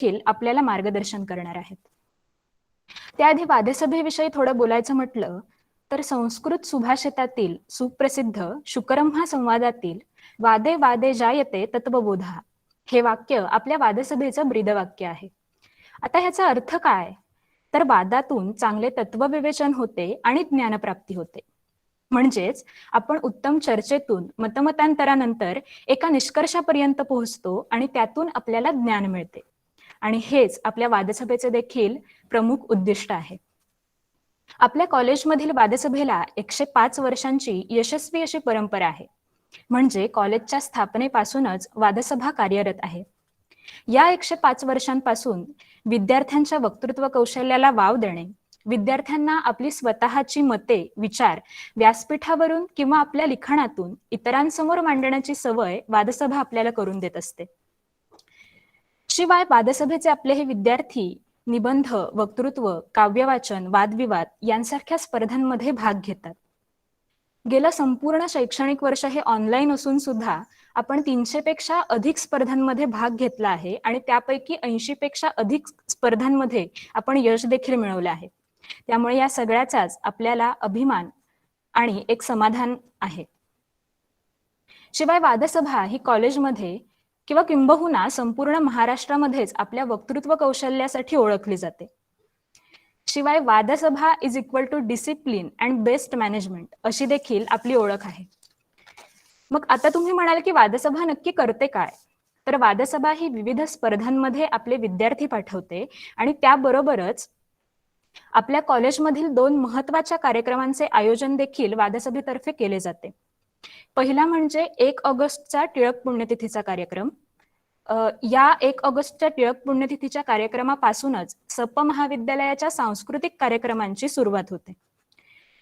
देखील आपल्याला मार्गदर्शन करणार आहेत. त्याआधी वादसभेविषयी थोडं बोलायचं म्हटलं तर संस्कृत सुभाषितातील सुप्रसिद्ध शुकरंहा संवादातील वादे वादे जायते तत्वबोधा हे वाक्य आपल्या वादसभेचं ब्रीदवाक्य आहे. आता ह्याचा अर्थ काय? तर वादातून चांगले तत्वविवेचन होते आणि ज्ञानप्राप्ती होते. म्हणजेच आपण उत्तम चर्चेतून मतमतांतरानंतर एका निष्कर्षापर्यंत पोहोचतो आणि त्यातून आपल्याला ज्ञान मिळते. आणि हेच आपल्या वादसभेचे देखील प्रमुख उद्दिष्ट आहे. आपल्या कॉलेजमधील वादसभेला 105 वर्षांची यशस्वी अशी परंपरा आहे. म्हणजे कॉलेजच्या स्थापनेपासूनच वादसभा कार्यरत आहे. या 105 वर्षांपासून विद्यार्थ्यांच्या वक्तृत्व कौशल्याला वाव देणे, विद्यार्थ्यांना आपली स्वतःची मते, विचार व्यासपीठावरून किंवा आपल्या लिखाणातून इतरांसमोर मांडण्याची सवय वादसभा आपल्याला करून देत असते. शिवाय वादसभेचे आपले हे विद्यार्थी निबंध, वक्तृत्व, काव्यवाचन, वादविवाद यांसारख्या स्पर्धांमध्ये भाग घेतात. गेलं संपूर्ण शैक्षणिक वर्ष हे ऑनलाईन असून सुद्धा आपण 300 पेक्षा अधिक स्पर्धांमध्ये भाग घेतला आहे आणि त्यापैकी 80 पेक्षा अधिक स्पर्धांमध्ये आपण यश देखील मिळवलं आहे. त्यामुळे या सगळ्याचाच आपल्याला अभिमान आणि एक समाधान आहे. शिवाय वादसभा ही कॉलेजमध्ये किंवा किंबहुना संपूर्ण महाराष्ट्रामध्येच आपल्या वक्तृत्व कौशल्यासाठी ओळखली जाते. शिवाय वादसभा is equal to discipline and best management अशी देखील आपली ओळख आहे. मग आता तुम्ही म्हणाल की वादसभा नक्की करते काय? तर वादसभा ही विविध स्पर्धांमध्ये आपले विद्यार्थी पाठवते आणि त्याबरोबरच आपल्या कॉलेजमधील 2 महत्त्वाच्या कार्यक्रमांचे आयोजन देखील वादसभेतर्फे केले जाते. पहिला म्हणजे 1 ऑगस्टचा टिळक पुण्यतिथीचा कार्यक्रम. या 1 ऑगस्टच्या टिळक पुण्यतिथीच्या कार्यक्रमापासूनच सप महाविद्यालयाच्या सांस्कृतिक कार्यक्रमांची सुरुवात होते.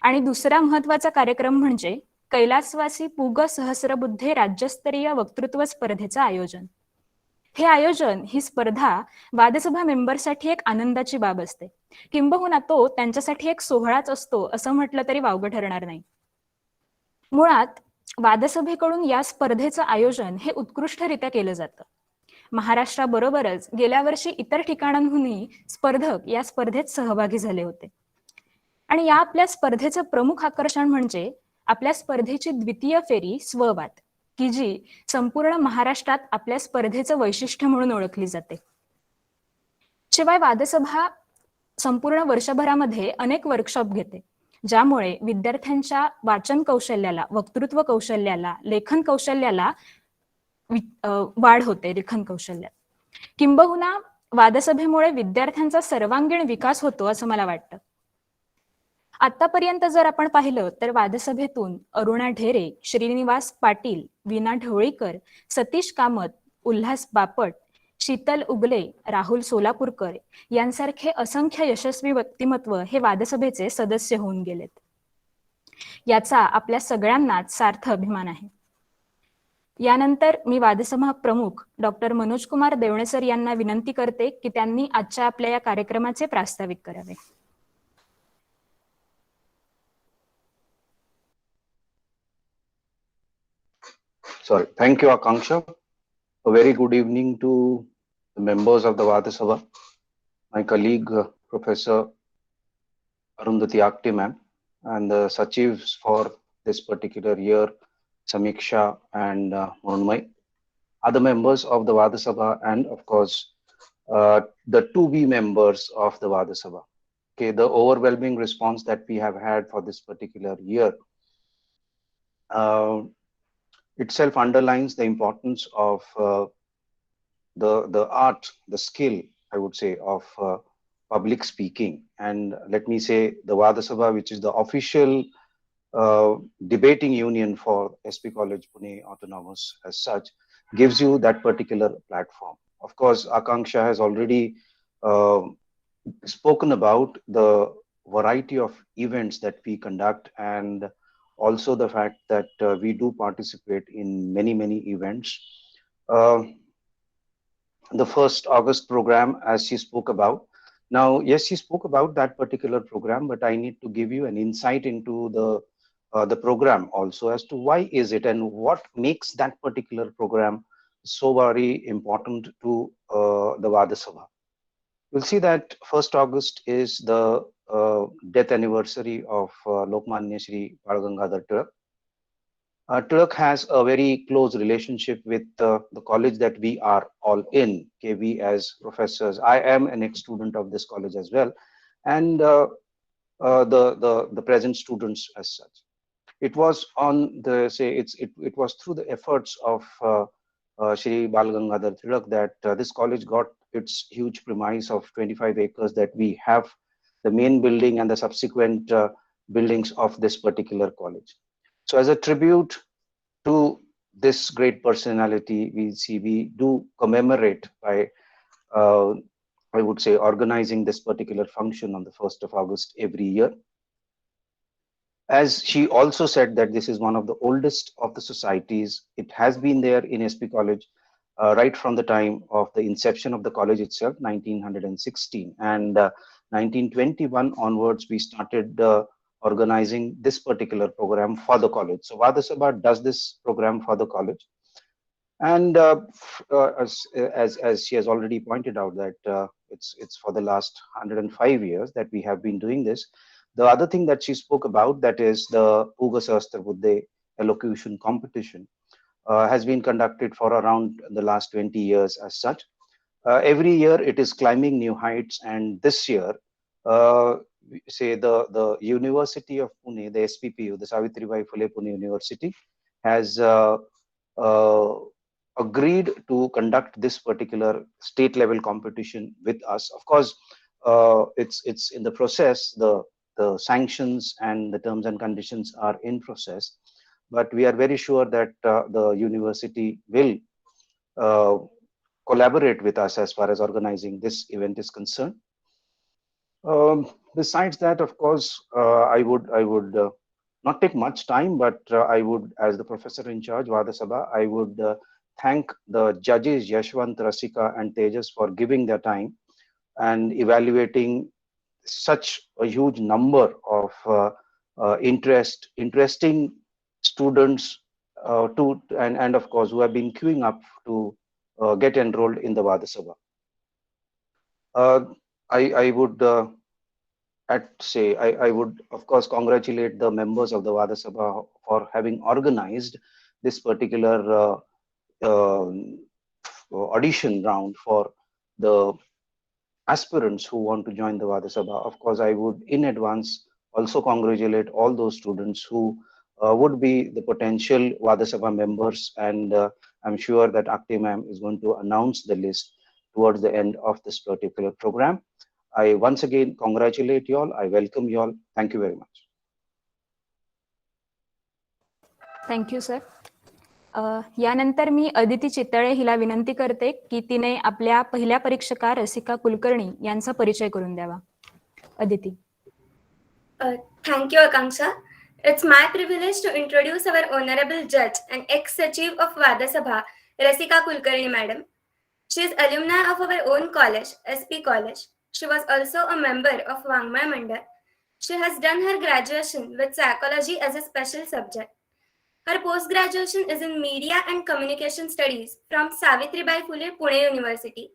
आणि दुसरा महत्त्वाचा कार्यक्रम म्हणजे कैलासवासी पुग सहस्रबुद्धे राज्यस्तरीय वक्तृत्व स्पर्धेचं आयोजन. हे आयोजन, ही स्पर्धा वादसभा मेंबरसाठी एक आनंदाची बाब असते. किंबहुना तो त्यांच्यासाठी एक सोहळाच असतो असं म्हटलं तरी वावगं ठरणार नाही. मुळात वादसभेकडून या स्पर्धेचं आयोजन हे उत्कृष्टरित्या केलं जातं. महाराष्ट्राबरोबरच गेल्या वर्षी इतर ठिकाणांहूनही स्पर्धक या स्पर्धेत सहभागी झाले होते. आणि या आपल्या स्पर्धेचं प्रमुख आकर्षण म्हणजे आपल्या स्पर्धेची द्वितीय फेरी स्ववाद, की जी संपूर्ण महाराष्ट्रात आपल्या स्पर्धेचं वैशिष्ट्य म्हणून ओळखली जाते. शिवाय वादसभा संपूर्ण वर्षभरामध्ये अनेक वर्कशॉप घेते, ज्यामुळे विद्यार्थ्यांच्या वाचन कौशल्याला, वक्तृत्व कौशल्याला, लेखन कौशल्याला वाढ होते. लेखन कौशल्यात किंबहुना वादसभेमुळे विद्यार्थ्यांचा सर्वांगीण विकास होतो असं मला वाटतं. आतापर्यंत जर आपण पाहिलं तर वादसभेतून अरुणा ढेरे, श्रीनिवास पाटील, वीणा ढवळीकर, सतीश कामत, उल्हास बापट, शीतल उगले, राहुल सोलापूरकर यांसारखे असंख्य यशस्वी व्यक्तिमत्व हे वादसभेचे सदस्य होऊन गेलेत. याचा आपल्या सगळ्यांनाच सार्थ अभिमान आहे. यानंतर मी वादसभा प्रमुख डॉक्टर मनोज कुमार देवणे सर यांना विनंती करते की त्यांनी आजच्या आपल्या या कार्यक्रमाचे प्रास्ताविक करावे. Sorry. Thank you, Akanksha. A very good evening to the members of the Vadasabha, my colleague, Professor Arundhati Apte ma'am, and the Sachivs for this particular year, Samiksha and Murunmai, other members of the Vadasabha, and of course, the 2B members of the Vadasabha. Okay, the overwhelming response that we have had for this particular year itself underlines the importance of the art, the skill, I would say, of public speaking. And let me say the Vadasabha, which is the official debating union for SP College Pune Autonomous as such, gives you that particular platform. Of course, Akanksha has already spoken about the variety of events that we conduct, and also the fact that we do participate in many events. The 1st August program, as she spoke about. Now, yes, she spoke about that particular program, but I need to give you an insight into the program also as to why is it and what makes that particular program so very important to the Vada Sabha. You'll see that 1st August is the death anniversary of Lokmanya Shri Bal Gangadhar Tilak. Tilak has a very close relationship with the college that we are all in, KV as professors. I am an ex-student of this college as well, and the present students as such. It was on the it was through the efforts of Shri Bal Gangadhar Tilak that this college got its huge premise of 25 acres that we have the main building and the subsequent buildings of this particular college. So as a tribute to this great personality, we do commemorate by, I would say, organizing this particular function on the 1st of August every year. As she also said that this is one of the oldest of the societies. It has been there in SP College right from the time of the inception of the college itself, 1916. And 1921 onwards, we started organizing this particular program for the college. So Vada Sabha does this program for the college. And as she has already pointed out that it's for the last 105 years that we have been doing this. The other thing that she spoke about, that is the Puga Sahastra Buddhe elocution competition, has been conducted for around the last 20 years as such. Every year it is climbing new heights, and this year, say the University of Pune, the SPPU, the Savitribai Phule Pune University, has agreed to conduct this particular state level competition with us. Of course, it's in the process. The sanctions and the terms and conditions are in process, but we are very sure that the university will collaborate with us as far as organizing this event is concerned. Besides that, of course, I would not take much time, but I would, as the professor in charge, Vada Sabha, I would thank the judges Yashwant, Rasika, and Tejas for giving their time and evaluating such a huge number of interesting students and of course who have been queuing up to get enrolled in the Vada Sabha. I would I would of course congratulate the members of the Vada Sabha for having organized this particular audition round for the aspirants who want to join the Vada Sabha. Of course, I would in advance also congratulate all those students who would be the potential Vada Sabha members, and I'm sure that Akti ma'am is going to announce the list towards the end of this particular program. I once again congratulate you all. I welcome you all. Thank you very much. Thank you sir. यानंतर मी अदिती चितळे हिला विनंती करते की तिने आपल्या पहिल्या परीक्षका रसिका कुलकर्णी यांचा परिचय करून द्यावा. Aditi. Thank you, Akanksha. It's my privilege to introduce our honorable judge and ex-sachiv of Vada Sabha, Rasika Kulkarni madam. She is alumni of our own college, SP College. She was also a member of Vangmay Mandal. She has done her graduation with psychology as a special subject. Her post-graduation is in Media and Communication Studies from Savitribai Phule Pune University.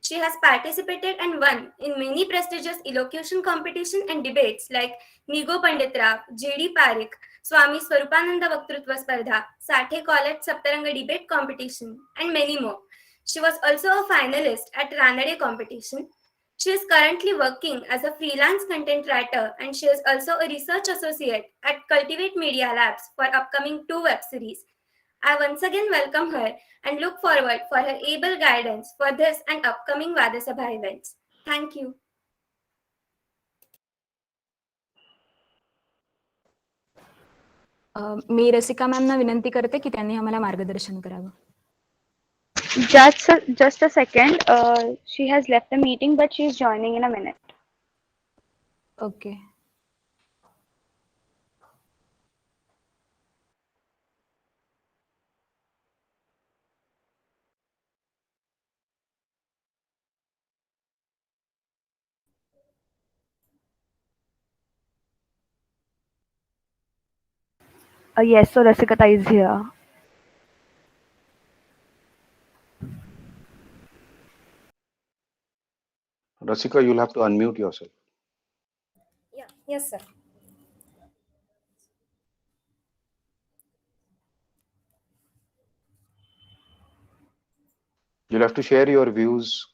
She has participated and won in many prestigious elocution competitions and debates like Nigo Pandit Rao, J.D. Parikh, Swami Swarupananda Vaktrutva Spardha, Sathe College Saptaranga Debate Competition, and many more. She was also a finalist at Ranade competition. She is currently working as a freelance content writer, and she is also a research associate at Cultivate Media Labs for upcoming 2 web series. I once again welcome her and look forward for her able guidance for this and upcoming Vada Sabha events. Thank you. मी रसिका मॅमना विनंती करते की त्यांनी आम्हाला मार्गदर्शन करावं. Just a second. She has left the meeting, but she is joining in a minute. Okay. Yes, so Rasikata is here. Rasika, you'll have to unmute yourself. Yeah, yes, sir. You'll have to share your views.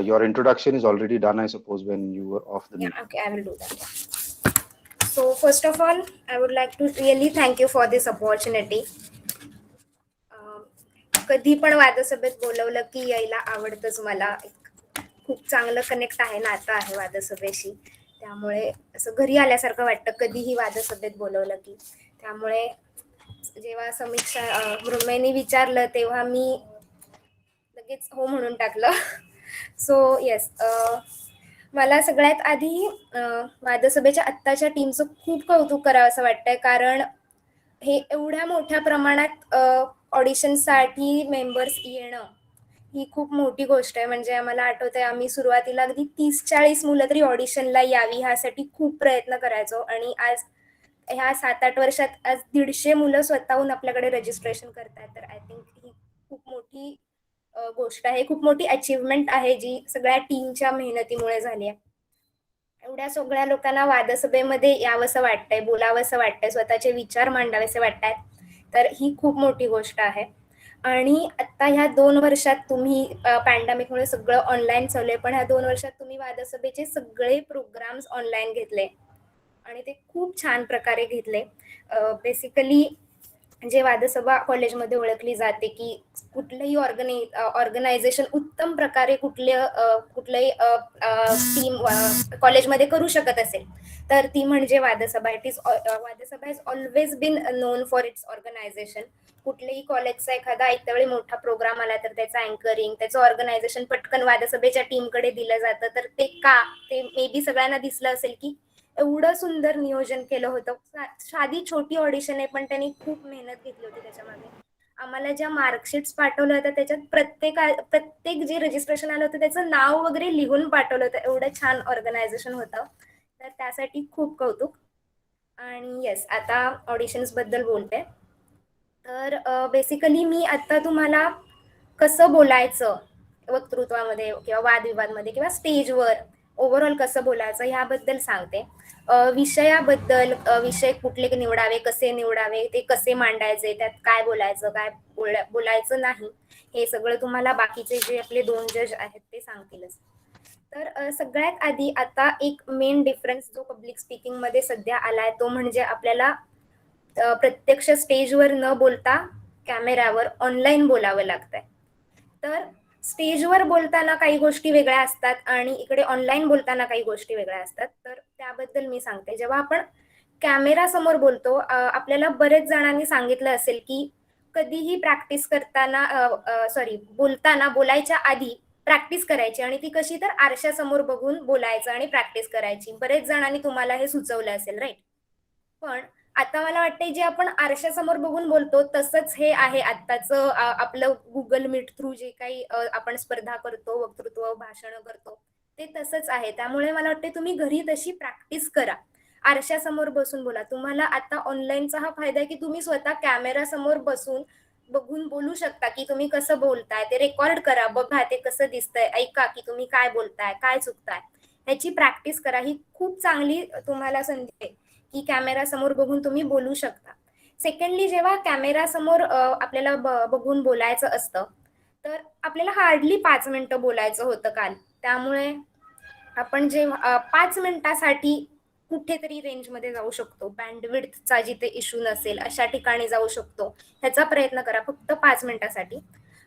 Your introduction is already done, I suppose, when you were off the Yeah, meeting. okay, I will do that. So, first of all, I would like to really thank you for this opportunity. कधी पण वादसभेत बोलवलं की यायला आवडतंच मला. खूप चांगलं connect आहे, नातं आहे वादसभेशी. त्यामुळे असं घरी आल्यासारखं वाटतं कधीही वादसभेत बोलवलं की. त्यामुळे जेव्हा समीक्षा मृण्मयीने विचारलं तेव्हा मी लगेच हो म्हणून टाकलं. सो येस, मला सगळ्यात आधी वादसभेच्या आत्ताच्या टीमचं खूप कौतुक करावं असं वाटतंय, कारण हे एवढ्या मोठ्या प्रमाणात ऑडिशनसाठी मेंबर्स येणं ही खूप मोठी गोष्ट आहे. म्हणजे आम्हाला आठवतंय आम्ही सुरुवातीला अगदी 30-40 मुलं तरी ऑडिशनला यावी ह्यासाठी खूप प्रयत्न करायचो, आणि आज ह्या 7-8 वर्षात आज 150 मुलं स्वतःहून आपल्याकडे रजिस्ट्रेशन करतात. तर आय थिंक ही खूप मोठी गोष्ट आहे, खूप मोठी अचिव्हमेंट आहे जी सगळ्या टीमच्या मेहनतीमुळे झाली आहे. एवढ्या सगळ्या लोकांना वादसभेमध्ये यावंसं वाटतंय, बोलावंसं वाटतंय, स्वतःचे विचार मांडावेसे वाटतात, तर ही खूप मोठी गोष्ट आहे. आणि आता ह्या 2 वर्षात तुम्ही पॅन्डेमिकमुळे सगळं ऑनलाईन चाललंय, पण ह्या 2 वर्षात तुम्ही वादसभेचे सगळे प्रोग्राम्स ऑनलाईन घेतले आणि ते खूप छान प्रकारे घेतले. बेसिकली जे वादसभा कॉलेजमध्ये ओळखली जाते की कुठलंही ऑर्गनायझेशन उत्तम प्रकारे कुठलंही टीम कॉलेजमध्ये करू शकत असेल तर ती म्हणजे वादसभा. वादसभा has always been known for its organisation. कुठल्याही कॉलेजचा एखादा ऐकवेळी मोठा प्रोग्राम आला तर त्याचं अँकरिंग, त्याचं ऑर्गनायझेशन पटकन वादसभेच्या टीमकडे दिलं जातं. तर ते का, ते मे बी सगळ्यांना दिसलं असेल की एवढं सुंदर नियोजन केलं होतं. साधी छोटी ऑडिशन आहे पण त्यांनी खूप मेहनत घेतली होती त्याच्यामागे. आम्हाला ज्या मार्कशीट्स पाठवल्या होत्या त्याच्यात प्रत्येक जे रजिस्ट्रेशन आलं होतं त्याचं नाव वगैरे लिहून पाठवलं होतं. एवढं छान ऑर्गनायझेशन होतं, तर त्यासाठी खूप कौतुक. आणि येस, आता ऑडिशन्स बद्दल बोलते. तर बेसिकली मी आता तुम्हाला कसं बोलायचं वक्तृत्वामध्ये किंवा वादविवादमध्ये किंवा स्टेजवर ओव्हरऑल कसं बोलायचं ह्याबद्दल सांगते. विषयाबद्दल, विषय कुठले निवडावे, कसे निवडावे, ते कसे मांडायचे, त्यात काय बोलायचं, काय बोलायचं नाही, हे सगळं तुम्हाला बाकीचे जे आपले 2 जज आहेत ते सांगतीलच. तर सगळ्यात आधी आता एक मेन डिफरन्स जो पब्लिक स्पीकिंग मध्ये सध्या आलाय तो म्हणजे आपल्याला प्रत्यक्ष स्टेजवर न बोलता कॅमेऱ्यावर ऑनलाईन बोलावं लागतंय. तर स्टेजवर बोलताना काही गोष्टी वेगळ्या असतात आणि इकडे ऑनलाईन बोलताना काही गोष्टी वेगळ्या असतात. तर त्याबद्दल मी सांगते. जेव्हा आपण कॅमेरा समोर बोलतो, आपल्याला बरेच जणांनी सांगितलं असेल की कधीही प्रॅक्टिस करताना बोलायच्या आधी प्रॅक्टिस करायची, आणि ती कशी तर आरशासमोर बघून बोलायचं आणि प्रॅक्टिस करायची. बरेच जणांनी तुम्हाला हे सुचवलं असेल, राईट? पण आता मला वाटतंय जे आपण आरशासमोर बघून बोलतो तसंच हे आहे आत्ताचं आपलं गुगल मीट थ्रू जे काही आपण स्पर्धा करतो, वक्तृत्व, भाषण करतो, ते तसंच आहे. त्यामुळे मला वाटतं तुम्ही घरी तशी प्रॅक्टिस करा, आरशासमोर बसून बोला. तुम्हाला आता ऑनलाईनचा हा फायदा आहे की तुम्ही स्वतः कॅमेरा समोर बघून बोलू शकता की तुम्ही कसं बोलताय, ते रेकॉर्ड करा, बघा ते कसं दिसतंय, ऐका की तुम्ही काय बोलताय, काय चुकताय, ह्याची प्रॅक्टिस करा. ही खूप चांगली तुम्हाला संधी आहे की कॅमेरा समोर बघून तुम्ही बोलू शकता. सेकंडली, जेव्हा कॅमेरा समोर आपल्याला बघून बोलायचं असतं तर आपल्याला हार्डली 5 मिनिटं बोलायचं होतं काल. त्यामुळे आपण जे 5 मिनिटासाठी कुठेतरी रेंजमध्ये जाऊ शकतो, बँडविड्थचा जिथे इश्यू नसेल अशा ठिकाणी जाऊ शकतो. ह्याचा प्रयत्न करा फक्त 5 मिनिटासाठी.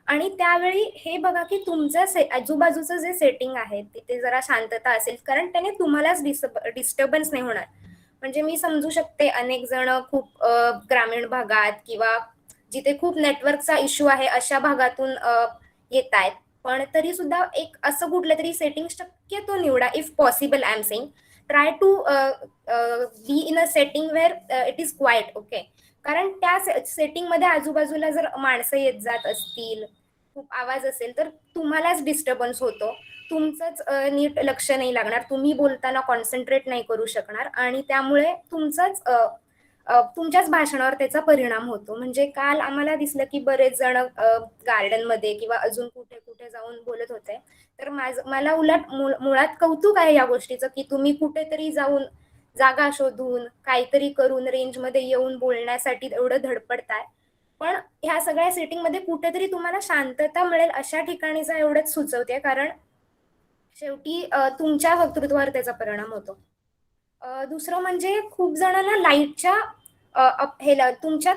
आणि त्यावेळी हे बघा की तुमचं आजूबाजूचं जे सेटिंग आहे तिथे जरा शांतता असेल, कारण त्याने तुम्हालाच डिस्टर्बन्स नाही होणार. म्हणजे मी समजू शकते अनेक जण खूप ग्रामीण भागात किंवा जिथे खूप नेटवर्कचा इश्यू आहे अशा भागातून येत आहेत, पण तरी सुद्धा एक असं कुठलं तरी सेटिंग शक्यतो निवडा. If possible, I am saying, try to be in a setting where it is quiet, okay. कारण त्या सेटिंग मध्ये आजूबाजूला जर माणसं येत जात असतील, खूप आवाज असेल, तर तुम्हालाच डिस्टर्बन्स होतो, तुमचंच नीट लक्ष नाही लागणार, तुम्ही बोलताना कॉन्सन्ट्रेट नाही करू शकणार आणि त्यामुळे तुमचंच तुमच्याच भाषणावर त्याचा परिणाम होतो. म्हणजे काल आम्हाला दिसलं की बरेच जण गार्डनमध्ये किंवा अजून कुठे कुठे जाऊन बोलत होते. तर मला उलट मुळात कौतुक आहे या गोष्टीचं, की तुम्ही कुठेतरी जाऊन जागा शोधून काहीतरी करून रेंजमध्ये येऊन बोलण्यासाठी एवढं धडपडताय. पण ह्या सगळ्या सेटिंगमध्ये कुठेतरी तुम्हाला शांतता मिळेल अशा ठिकाणीचा एवढंच सुचवते, कारण शेवटी तुमच्या वक्तृत्वावर त्याचा परिणाम होतो. दुसरं म्हणजे खूप जणांना लाईटच्या तुमच्या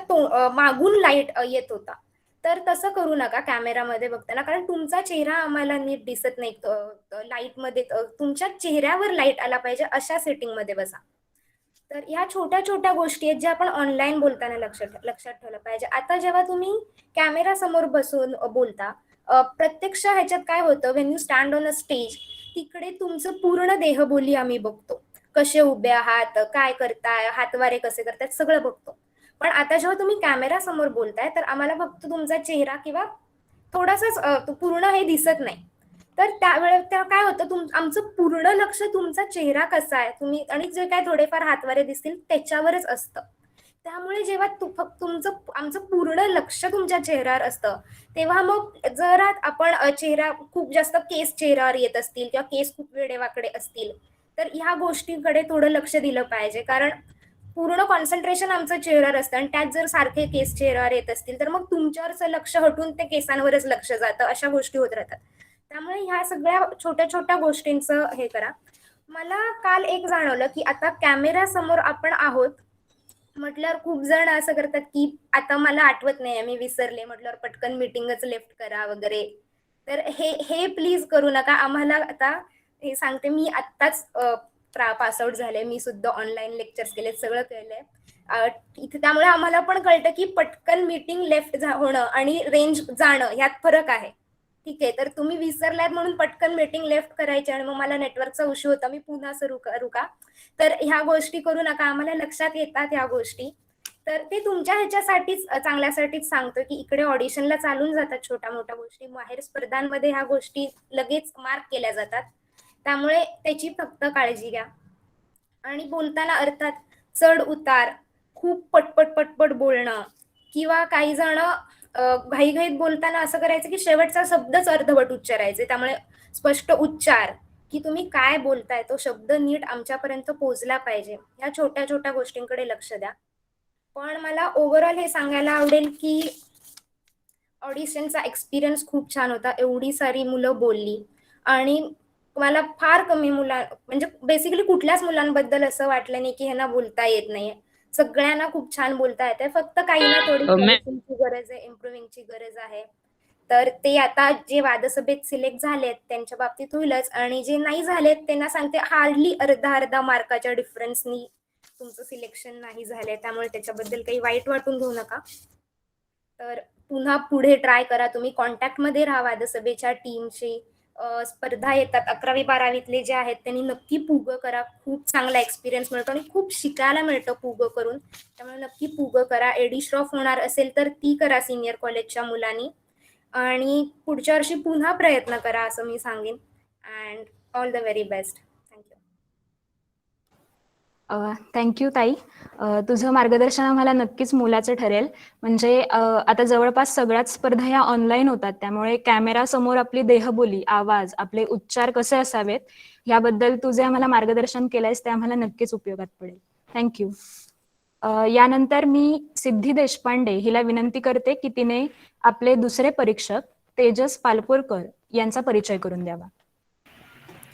मागून लाईट येत होता. तर तसं करू नका कॅमेरामध्ये बघताना, कारण तुमचा चेहरा आम्हाला नीट दिसत नाही. लाईटमध्ये तुमच्या चेहऱ्यावर लाईट आला पाहिजे अशा सेटिंगमध्ये बसा. तर ह्या छोट्या छोट्या गोष्टी आहेत ज्या आपण ऑनलाईन बोलताना लक्षात ठेवलं पाहिजे. आता जेव्हा तुम्ही कॅमेरा समोर बसून बोलता, प्रत्यक्ष ह्याच्यात काय होतं, when you stand on a stage, तिकडे तुमचं पूर्ण देहबोली आम्ही बघतो. कसे उभे आहात, काय करताय, हातवारे कसे करतायत, सगळं बघतो. पण आता जेव्हा तुम्ही कॅमेरा समोर बोलताय तर आम्हाला फक्त तुमचा चेहरा किंवा थोडासाच पूर्ण हे दिसत नाही. तर त्यावेळेस काय होतं, आमचं पूर्ण लक्ष तुमचा चेहरा कसा आहे तुम्ही आणि जे काय थोडेफार हातवारे दिसतील त्याच्यावरच असतं. त्यामुळे जेव्हा आमचं पूर्ण लक्ष तुमच्या चेहऱ्यावर असतं, तेव्हा मग जर आपण चेहरा खूप जास्त केस चेहऱ्यावर येत असतील किंवा केस खूप वेडेवाकडे असतील, तर ह्या गोष्टींकडे थोडं लक्ष दिलं पाहिजे. कारण पूर्ण कॉन्सन्ट्रेशन आमचं चेहऱ्यावर असतं आणि त्यात जर सारखे केस चेहऱ्यावर येत असतील तर मग तुमच्यावरचं लक्ष हटून ते केसांवरच लक्ष जातं. अशा गोष्टी होत राहतात. त्यामुळे ह्या सगळ्या छोट्या छोट्या गोष्टींचं हे करा. मला काल एक जाणवलं की आता कॅमेरा समोर आपण आहोत म्हटल्यावर खूप जण असं करतात की आता मला आठवत नाही, मी विसरले म्हटल्यावर पटकन मीटिंगच लेफ्ट करा वगैरे. तर हे प्लीज करू नका. आम्हाला आता हे सांगते, मी आत्ताच पासआउट झाले, मी सुद्धा ऑनलाईन लेक्चर्स केले, सगळं केलंय इथे. त्यामुळे आम्हाला पण कळतं की पटकन मीटिंग लेफ्ट होणं आणि रेंज जाणं यात फरक आहे. ठीक आहे, तर तुम्ही विसरलात म्हणून पटकन मीटिंग लेफ्ट करायची आणि मग मला नेटवर्कचा इश्यू होता, मी पुन्हा सुरू करू का? तर ह्या गोष्टी करू नका. आम्हाला लक्षात येतात ह्या गोष्टी. तर ते तुमच्या ह्याच्यासाठीच, चांगल्यासाठीच सांगतो की इकडे ऑडिशनला चालून जातात छोट्या मोठ्या गोष्टी, बाहेर स्पर्धांमध्ये ह्या गोष्टी लगेच मार्क केल्या जातात. त्यामुळे त्याची फक्त काळजी घ्या. आणि बोलताना अर्थात चढ उतार, खूप पटपट बोलणं किंवा काही जण घाईघाईत बोलताना असं करायचं की शेवटचा शब्दच अर्धवट उच्चारायचे. त्यामुळे स्पष्ट उच्चार, की तुम्ही काय बोलताय तो शब्द नीट आमच्यापर्यंत पोहोचला पाहिजे. ह्या छोट्या छोट्या गोष्टींकडे लक्ष द्या. पण मला ओव्हरऑल हे सांगायला आवडेल की ऑडिशनचा एक्सपिरियन्स खूप छान होता. एवढी सारी मुलं बोलली आणि मला फार कमी म्हणजे बेसिकली कुठल्याच मुलांबद्दल असं वाटलं नाही की ह्यांना बोलता येत नाहीये. सगळ्यांना खूप छान बोलता येते. फक्त काहींना थोडी पॉलिशिंगची गरज आहे, इम्प्रुव्हिंगची गरज आहे. तर ते आता जे वादसभेत सिलेक्ट झालेत त्यांच्या बाबतीत होईलच, आणि जे नाही झालेत त्यांना सांगते हार्डली अर्धा मार्काच्या डिफरन्सनी तुमचं सिलेक्शन नाही झालंय. त्यामुळे त्याच्याबद्दल काही वाईट वाटून घेऊ नका. तर पुन्हा पुढे ट्राय करा. तुम्ही कॉन्टॅक्टमध्ये राहा वादसभेच्या टीमशी. स्पर्धा येतात 11वी-12वीतले जे आहेत त्यांनी नक्की पुग करा. खूप चांगला एक्सपिरियन्स मिळतो आणि खूप शिकायला मिळतं पुग करून. त्यामुळे नक्की पुग करा. एडी श्रॉफ होणार असेल तर ती करा सिनियर कॉलेजच्या मुलांनी, आणि पुढच्या वर्षी पुन्हा प्रयत्न करा असं मी सांगेन. And all the very best. Thank you. Thank you ताई. तुझं मार्गदर्शन आम्हाला नक्कीच मोलाचं ठरेल. म्हणजे आता जवळपास सगळ्याच स्पर्धा ह्या ऑनलाईन होतात, त्यामुळे कॅमेरा समोर आपली देहबोली, आवाज, आपले उच्चार कसे असावेत याबद्दल तू जे आम्हाला मार्गदर्शन केलंयस ते आम्हाला नक्कीच उपयोगात पडेल. थँक्यू. यानंतर मी सिद्धी देशपांडे हिला विनंती करते की तिने आपले दुसरे परीक्षक तेजस पालपूरकर यांचा परिचय करून द्यावा.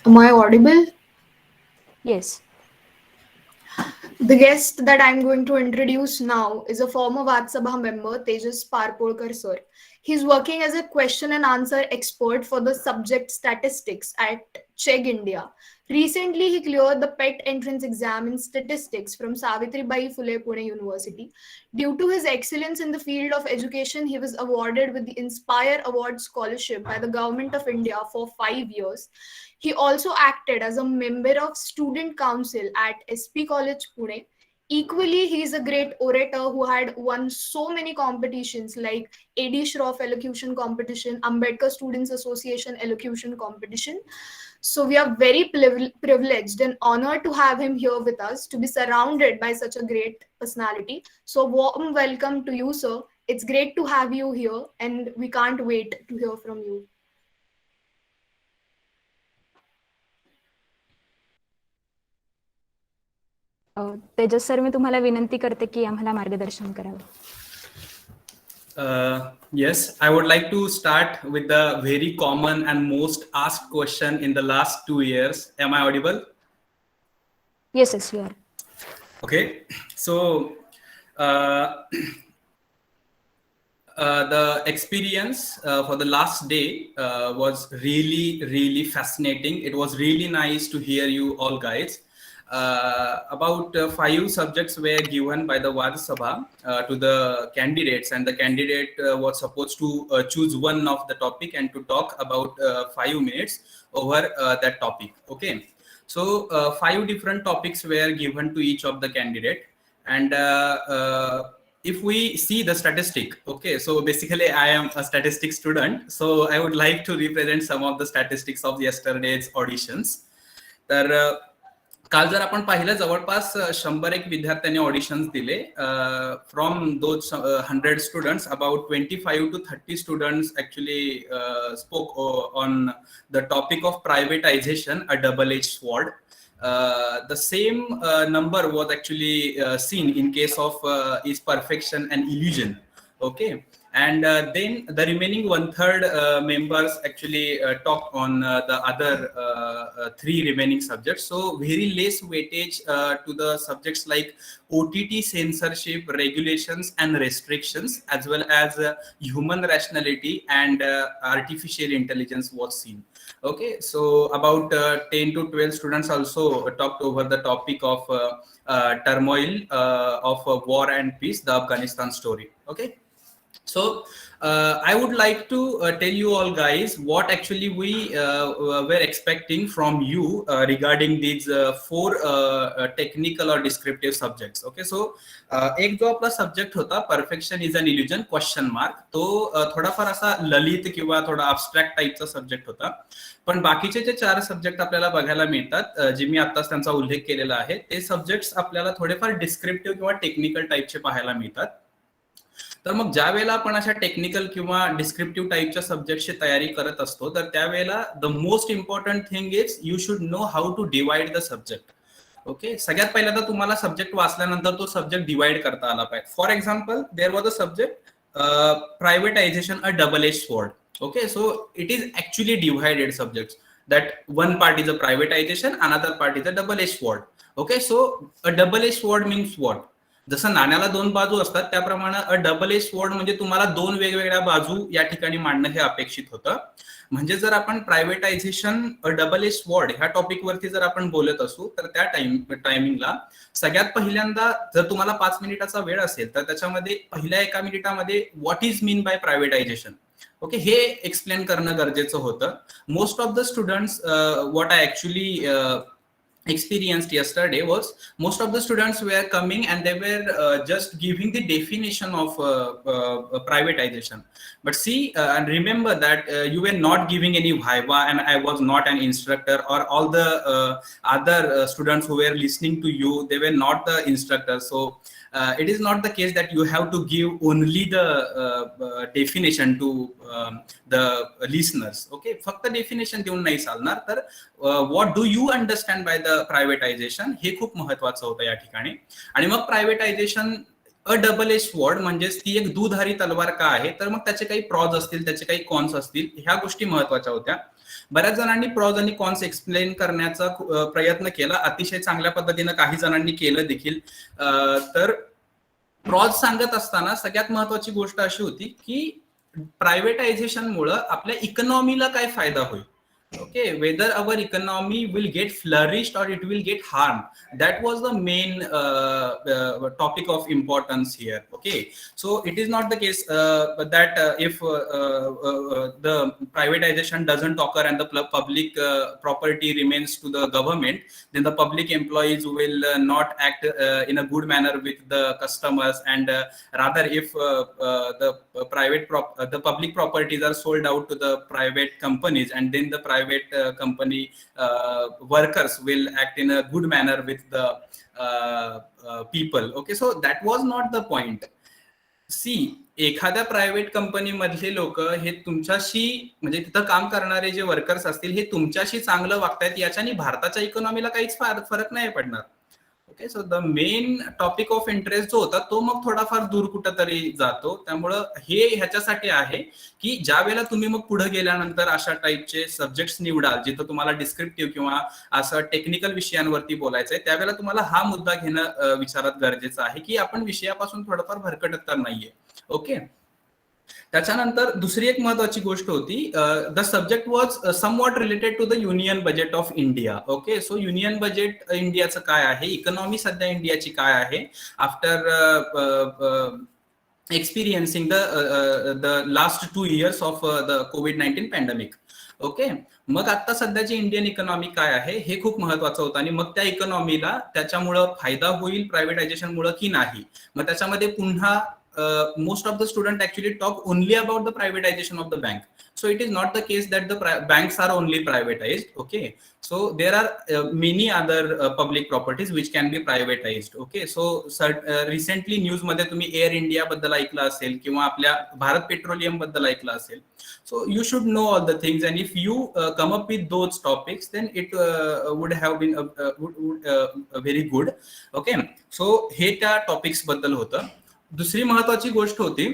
Am I audible? Yes. The guest that I'm going to introduce now is a former Vaad Sabha member, Tejas Parpolkar sir. He's working as a question and answer expert for the subject statistics at Chegg India. Recently, he cleared the PET entrance exam in statistics from Savitribai Phule Pune University. Due to his excellence in the field of education, he was awarded with the Inspire Award scholarship by the Government of India for 5 years. He also acted as a member of Student Council at SP College Pune. Equally, he is a great orator who had won so many competitions like A.D. Shroff Elocution Competition, Ambedkar Students Association Elocution Competition. So we are very privileged and honored to have him here with us, to be surrounded by such a great personality. So warm welcome to you, sir. It's great to have you here, and we can't wait to hear from you. Tejas sir, मी तुम्हाला विनंती करते की आम्हाला मार्गदर्शन करावं. Yes, I would like to start with the very common and most asked question in the last 2 years. Am I audible? Yes, yes, you are. Okay, so the experience for the last day was really fascinating. It was really nice to hear you all guys. About 5 subjects were given by the Vad Sabha to the candidates, and the candidate was supposed to choose one of the topic and to talk about 5 minutes over that topic. Okay, so 5 different topics were given to each of the candidate, and if we see the statistic, okay, so basically I am a statistics student, so I would like to represent some of the statistics of yesterday's auditions. तर काल जर आपण पाहिलं, जवळपास 101 विद्यार्थ्यांनी auditions दिले. From those 100 students, about 25 to 30 students actually spoke on the topic of privatisation, a double edge sword. The same number was actually seen in case of is perfection and illusion. Okay, and then the remaining 1/3 members actually talked on the other 3 remaining subjects. So very less weightage to the subjects like OTT, censorship, regulations and restrictions, as well as human rationality and artificial intelligence was seen. Okay, so about 10 to 12 students also talked over the topic of turmoil of war and peace, the Afghanistan story. Okay, so I would like to tell you all guys what actually we were expecting from you regarding these 4 technical or descriptive subjects. Okay, so एक जो आपला subject होता perfection is an illusion question mark, तो थोडाफार असा ललित किंवा थोडा अब्स्ट्रॅक्ट टाईपचा सब्जेक्ट होता. पण बाकीचे जे 4 सब्जेक्ट आपल्याला बघायला मिळतात, जे मी आताच त्यांचा उल्लेख केलेला आहे, ते सब्जेक्ट्स आपल्याला थोडेफार डिस्क्रिप्टिव्ह किंवा टेक्निकल टाईपचे पाहायला मिळतात. तर मग ज्या वेळेला आपण अशा टेक्निकल किंवा डिस्क्रिप्टिव्ह टाईपच्या सब्जेक्टची तयारी करत असतो, तर त्यावेळेला the most important thing is you should know how to divide the subject. Okay, सगळ्यात पहिल्यांदा तुम्हाला सब्जेक्ट वाचल्यानंतर तो सब्जेक्ट डिवाइड करता आला पाहिजे. For example, there was a subject privatization, a double edge sword. Okay, so it is actually divided subjects, that one part is a privatization, another part is a double edged sword. Okay, so a double edged sword means what? जसं नाण्याला 2 बाजू असतात, त्याप्रमाणे अ double edge sword म्हणजे तुम्हाला 2 वेगवेगळ्या बाजू या ठिकाणी मांडणं हे अपेक्षित होतं. म्हणजे जर आपण privatisation, a double edge sword ह्या टॉपिक वरती जर आपण बोलत असू, तर त्या टायमिंगला सगळ्यात पहिल्यांदा जर तुम्हाला 5 मिनिटाचा वेळ असेल, तर त्याच्यामध्ये पहिल्या 1 मिनिटामध्ये what is mean by privatisation, okay, हे एक्सप्लेन करणं गरजेचं होतं. Most of the students, what I actually experienced yesterday was most of the students were coming and they were just giving the definition of privatization. But see and remember that you were not giving any viva, and I was not an instructor, or all the other students who were listening to you, they were not the instructors. So it is not the case that you have to give only the definition to the listeners. Okay, फक्त definition देऊन नाही चालणार. तर what do you understand by the privatization हे खूप महत्वाचं होतं या ठिकाणी. आणि मग privatisation a double edge sword म्हणजेच ती एक दुधारी तलवार का आहे, तर मग त्याचे काही प्रॉज असतील, त्याचे काही कॉन्स असतील, ह्या गोष्टी महत्वाच्या होत्या. बऱ्याच जणांनी प्रॉज आणि कॉन्स एक्सप्लेन करण्याचा प्रयत्न केला, अतिशय चांगल्या पद्धतीने काही जणांनी केलं देखील. तर प्रॉज सांगत असताना सगळ्यात महत्वाची गोष्ट अशी होती की प्रायव्हेटायझेशन मुळे आपल्या इकॉनॉमीला काय फायदा होईल. Okay, whether our economy will get flourished or it will get harmed, that was the main topic of importance here. Okay, so it is not the case that if the privatization doesn't occur and the public property remains to the government, then the public employees will not act in a good manner with the customers, and rather if the public properties are sold out to the private companies, and then the private company workers will act in a good manner with the people. Okay, so that was not the point. See, एखाद्या private company मधले लोक हे तुमच्याशी, म्हणजे तिथं काम करणारे जे वर्कर्स असतील हे तुमच्याशी चांगलं वागतायत, याच्याने भारताच्या इकॉनॉमीला काहीच फरक नाही पडणार. Okay, so the main topic of interest जो होता तो मग थोडाफार दूर कुठंतरी जातो. त्यामुळं हे ह्याच्यासाठी आहे की ज्या वेळेला तुम्ही मग पुढे गेल्यानंतर अशा टाईपचे सब्जेक्ट्स निवडाल जिथं तुम्हाला डिस्क्रिप्टिव्ह किंवा असं टेक्निकल विषयांवरती बोलायचंय, त्यावेळेला तुम्हाला हा मुद्दा घेणं विचारात गरजेचं आहे की आपण विषयापासून थोडंफार भरकटत तर नाहीये. ओके, त्याच्यानंतर दुसरी एक महत्वाची गोष्ट होती, the subject was somewhat related to the union budget of India. Okay, so union budget इंडियाचं काय आहे, इकॉनॉमी सध्या इंडियाची काय आहे after experiencing the last 2 years of the COVID-19 pandemic. Okay, मग आता सध्याची इंडियन इकॉनॉमी काय आहे हे खूप महत्वाचं होतं, आणि मग त्या इकॉनॉमीला त्याच्यामुळं फायदा होईल प्रायव्हेटायझेशन मुळे की नाही. मग त्याच्यामध्ये पुन्हा most of the student actually talk only about the privatization of the bank. So it is not the case that the banks are only privatized. Okay, so there are many other public properties which can be privatized. Okay, so recently news मध्ये तुम्ही air India बद्दल ऐकलं असेल किंवा आपल्या Bharat petroleum बद्दल ऐकलं असेल. So you should know all the things, and if you come up with those topics, then it would have been very good. Okay, so हे त्या टॉपिक्स बद्दल होतं. दुसरी महत्वाची गोष्ट होती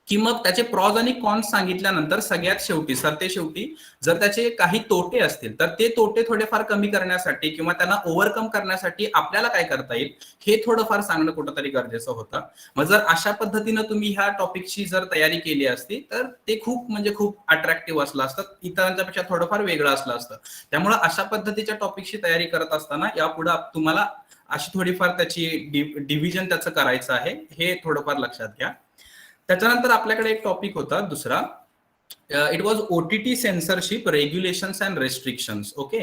की मग त्याचे प्रॉज आणि कॉन्स सांगितल्यानंतर सगळ्यात शेवटी सरतेशेवटी जर त्याचे काही तोटे असतील तर ते तोटे थोडेफार कमी करण्यासाठी किंवा त्यांना ओव्हरकम करण्यासाठी आपल्याला काय करता येईल हे थोडंफार सांगणं कुठंतरी गरजेचं होतं. मग जर अशा पद्धतीनं तुम्ही ह्या टॉपिकची जर तयारी केली असती तर ते खूप म्हणजे खूप अट्रॅक्टिव्ह असलं असतं, इतरांच्या पेक्षा थोडंफार वेगळं असलं असतं. त्यामुळे अशा पद्धतीच्या टॉपिकची तयारी करत असताना यापुढे तुम्हाला अशी थोडीफार त्याची डिव्हिजन त्याचं करायचं आहे, हे थोडंफार लक्षात घ्या. त्याच्यानंतर आपल्याकडे एक टॉपिक होता दुसरा, it was OTT censorship regulations and restrictions. Okay,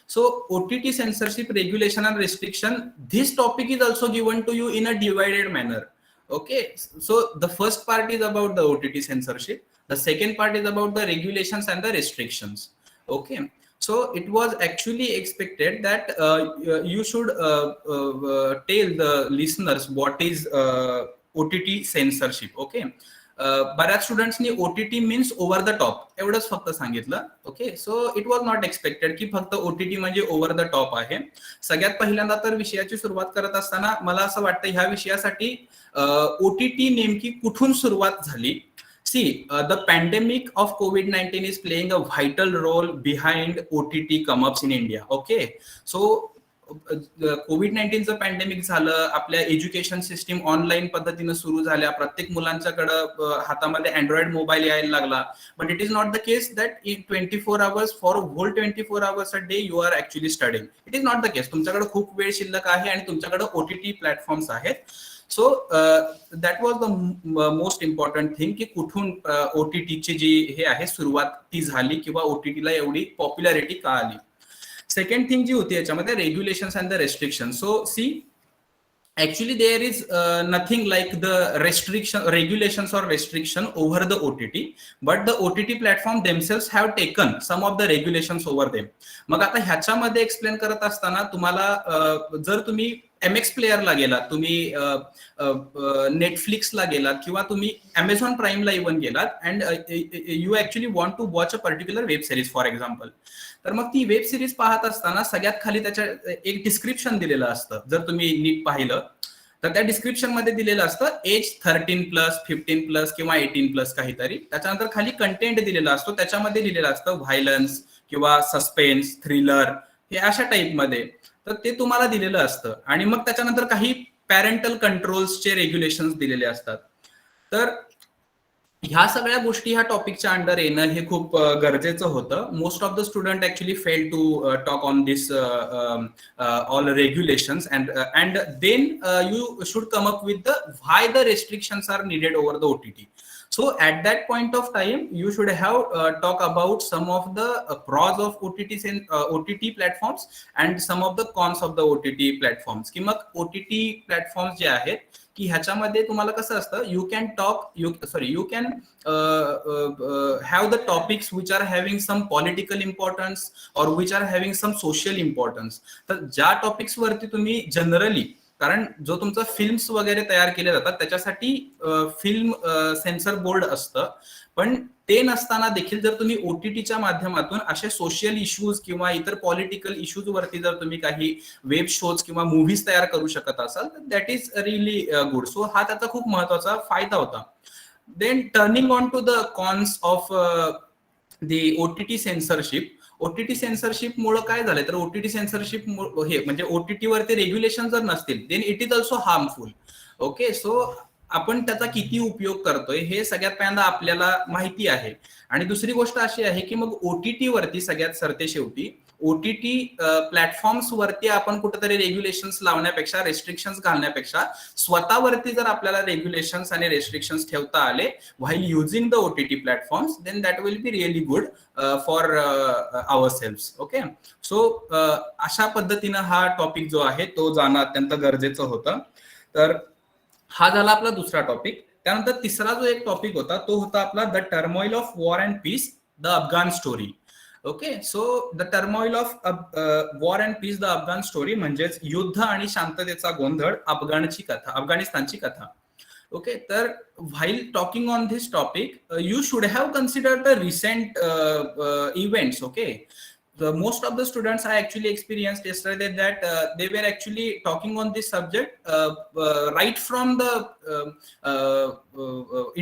so OTT censorship regulation and restriction, this topic is also given to you in a divided manner. Okay, so the first part is about the OTT censorship, the second part is about the regulations and the restrictions. Okay, so it was actually expected that you should tell the listeners what is OTT censorship. Okay, बऱ्याच स्टुडंट्सनी OTT means over the top एवढंच फक्त सांगितलं. Okay, so it was not expected की फक्त OTT म्हणजे over the top आहे. सगळ्यात पहिल्यांदा तर विषयाची सुरुवात करत असताना मला असं वाटतं ह्या विषयासाठी OTT नेमकी कुठून सुरुवात झाली. See, the pandemic of COVID-19 is playing a vital role behind OTT come-ups in India. Okay, so COVID-19चं पॅन्डेमिक झालं, आपल्या एज्युकेशन सिस्टीम ऑनलाईन पद्धतीनं सुरू झाल्या, प्रत्येक मुलांच्याकडं हातामध्ये अँड्रॉइड मोबाईल यायला लागला. But it is not the case that in 24 hours for whole 24 hours a day you are actually studying. It is not the case. तुमच्याकडे खूप वेळ शिल्लक आहे आणि तुमच्याकडे OTT प्लॅटफॉर्म्स आहेत. So that was the most important thing की कुठून OTTची जी हे आहे सुरुवात ती झाली किंवा OTTला एवढी पॉप्युलॅरिटी का आली. सेकंड थिंग जी होती याच्यामध्ये regulations and the restriction. So see, actually there is nothing like the regulations or restriction over the OTT, but the OTT platform themselves have taken some of the regulations over them. मग आता ह्याच्यामध्ये explain करत असताना तुम्हाला जर तुम्ही MX प्लेअरला गेलात, तुम्ही नेटफ्लिक्सला गेलात किंवा तुम्ही Amazon प्राईमला इव्हन गेलात and you actually want to watch a particular web series for example, तर मग ती वेब सिरीज पाहत असताना सगळ्यात खाली त्याच्या एक डिस्क्रिप्शन दिलेलं असतं. जर तुम्ही नीट पाहिलं तर त्या डिस्क्रिप्शन मध्ये दिलेलं असतं एज 13+, 15+ किंवा 18+ काहीतरी. त्याच्यानंतर खाली कंटेंट दिलेला असतो, त्याच्यामध्ये लिहिलेलं असतं व्हायलन्स किंवा सस्पेन्स, थ्रिलर हे अशा टाईपमध्ये. तर ते तुम्हाला दिलेलं असतं आणि मग त्याच्यानंतर काही पॅरेंटल कंट्रोल्सचे रेग्युलेशन्स दिलेले असतात. तर ह्या सगळ्या गोष्टी ह्या टॉपिकच्या अंडर येणं हे खूप गरजेचं होतं. Most of the student actually fail to talk on this all regulations and then you should come up with the why the restrictions are needed over the OTT. So at that point of time, you should have talk about some of the pros of OTT platforms and some of the cons of the OTT platforms. की मग OTT platforms जे आहेत की ह्याच्यामध्ये तुम्हाला कसं असतं, you can have the topics which are having some political importance और which are having some social importance. तर ज्या टॉपिक्स वरती तुम्ही जनरली, कारण जो तुमचा फिल्म्स वगैरे तयार केले जातात त्याच्यासाठी फिल्म सेन्सर बोर्ड असतं, पण ते नसताना देखील जर तुम्ही OTTच्या माध्यमातून असे सोशल इश्यूज किंवा इतर पॉलिटिकल इश्यूज वरती जर तुम्ही काही वेब शोज किंवा मूव्हीज तयार करू शकत असाल तर that is really good. So हा त्याचा खूप महत्वाचा फायदा होता. Then turning on to the cons of the OTT censorship. OTT censorship मुळे काय झालंय तर OTT सेन्सरशिप हे म्हणजे OTT वरती रेग्युलेशन जर नसतील then it is also harmful. Okay, so आपण त्याचा किती उपयोग करतोय हे सगळ्यात पहिल्यांदा आपल्याला माहिती आहे. आणि दुसरी गोष्ट अशी आहे की मग OTT वरती सगळ्यात सरते शेवटी OTT प्लॅटफॉर्म्स वरती आपण कुठेतरी रेग्युलेशन्स लावण्यापेक्षा, रेस्ट्रिक्शन्स घालण्यापेक्षा स्वतःवरती जर आपल्याला रेग्युलेशन्स आणि रेस्ट्रिक्शन्स ठेवता आले while using the OTT platforms, then that will be really good for our selfs. Okay, so अशा पद्धतीनं हा टॉपिक जो आहे तो जाणं अत्यंत गरजेचं होतं. तर हा झाला आपला दुसरा टॉपिक. त्यानंतर तिसरा जो एक टॉपिक होता तो होता आपला the turmoil of war and peace, the Afghan story. Okay, so the turmoil of war and peace, the Afghan story म्हणजेच युद्ध आणि शांततेचा गोंधळ, अफगाणिस्तानची कथा. ओके, तर while talking on this topic you should have considered the recent events. Okay, most of the students I actually experienced yesterday that they were actually talking on this subject right from the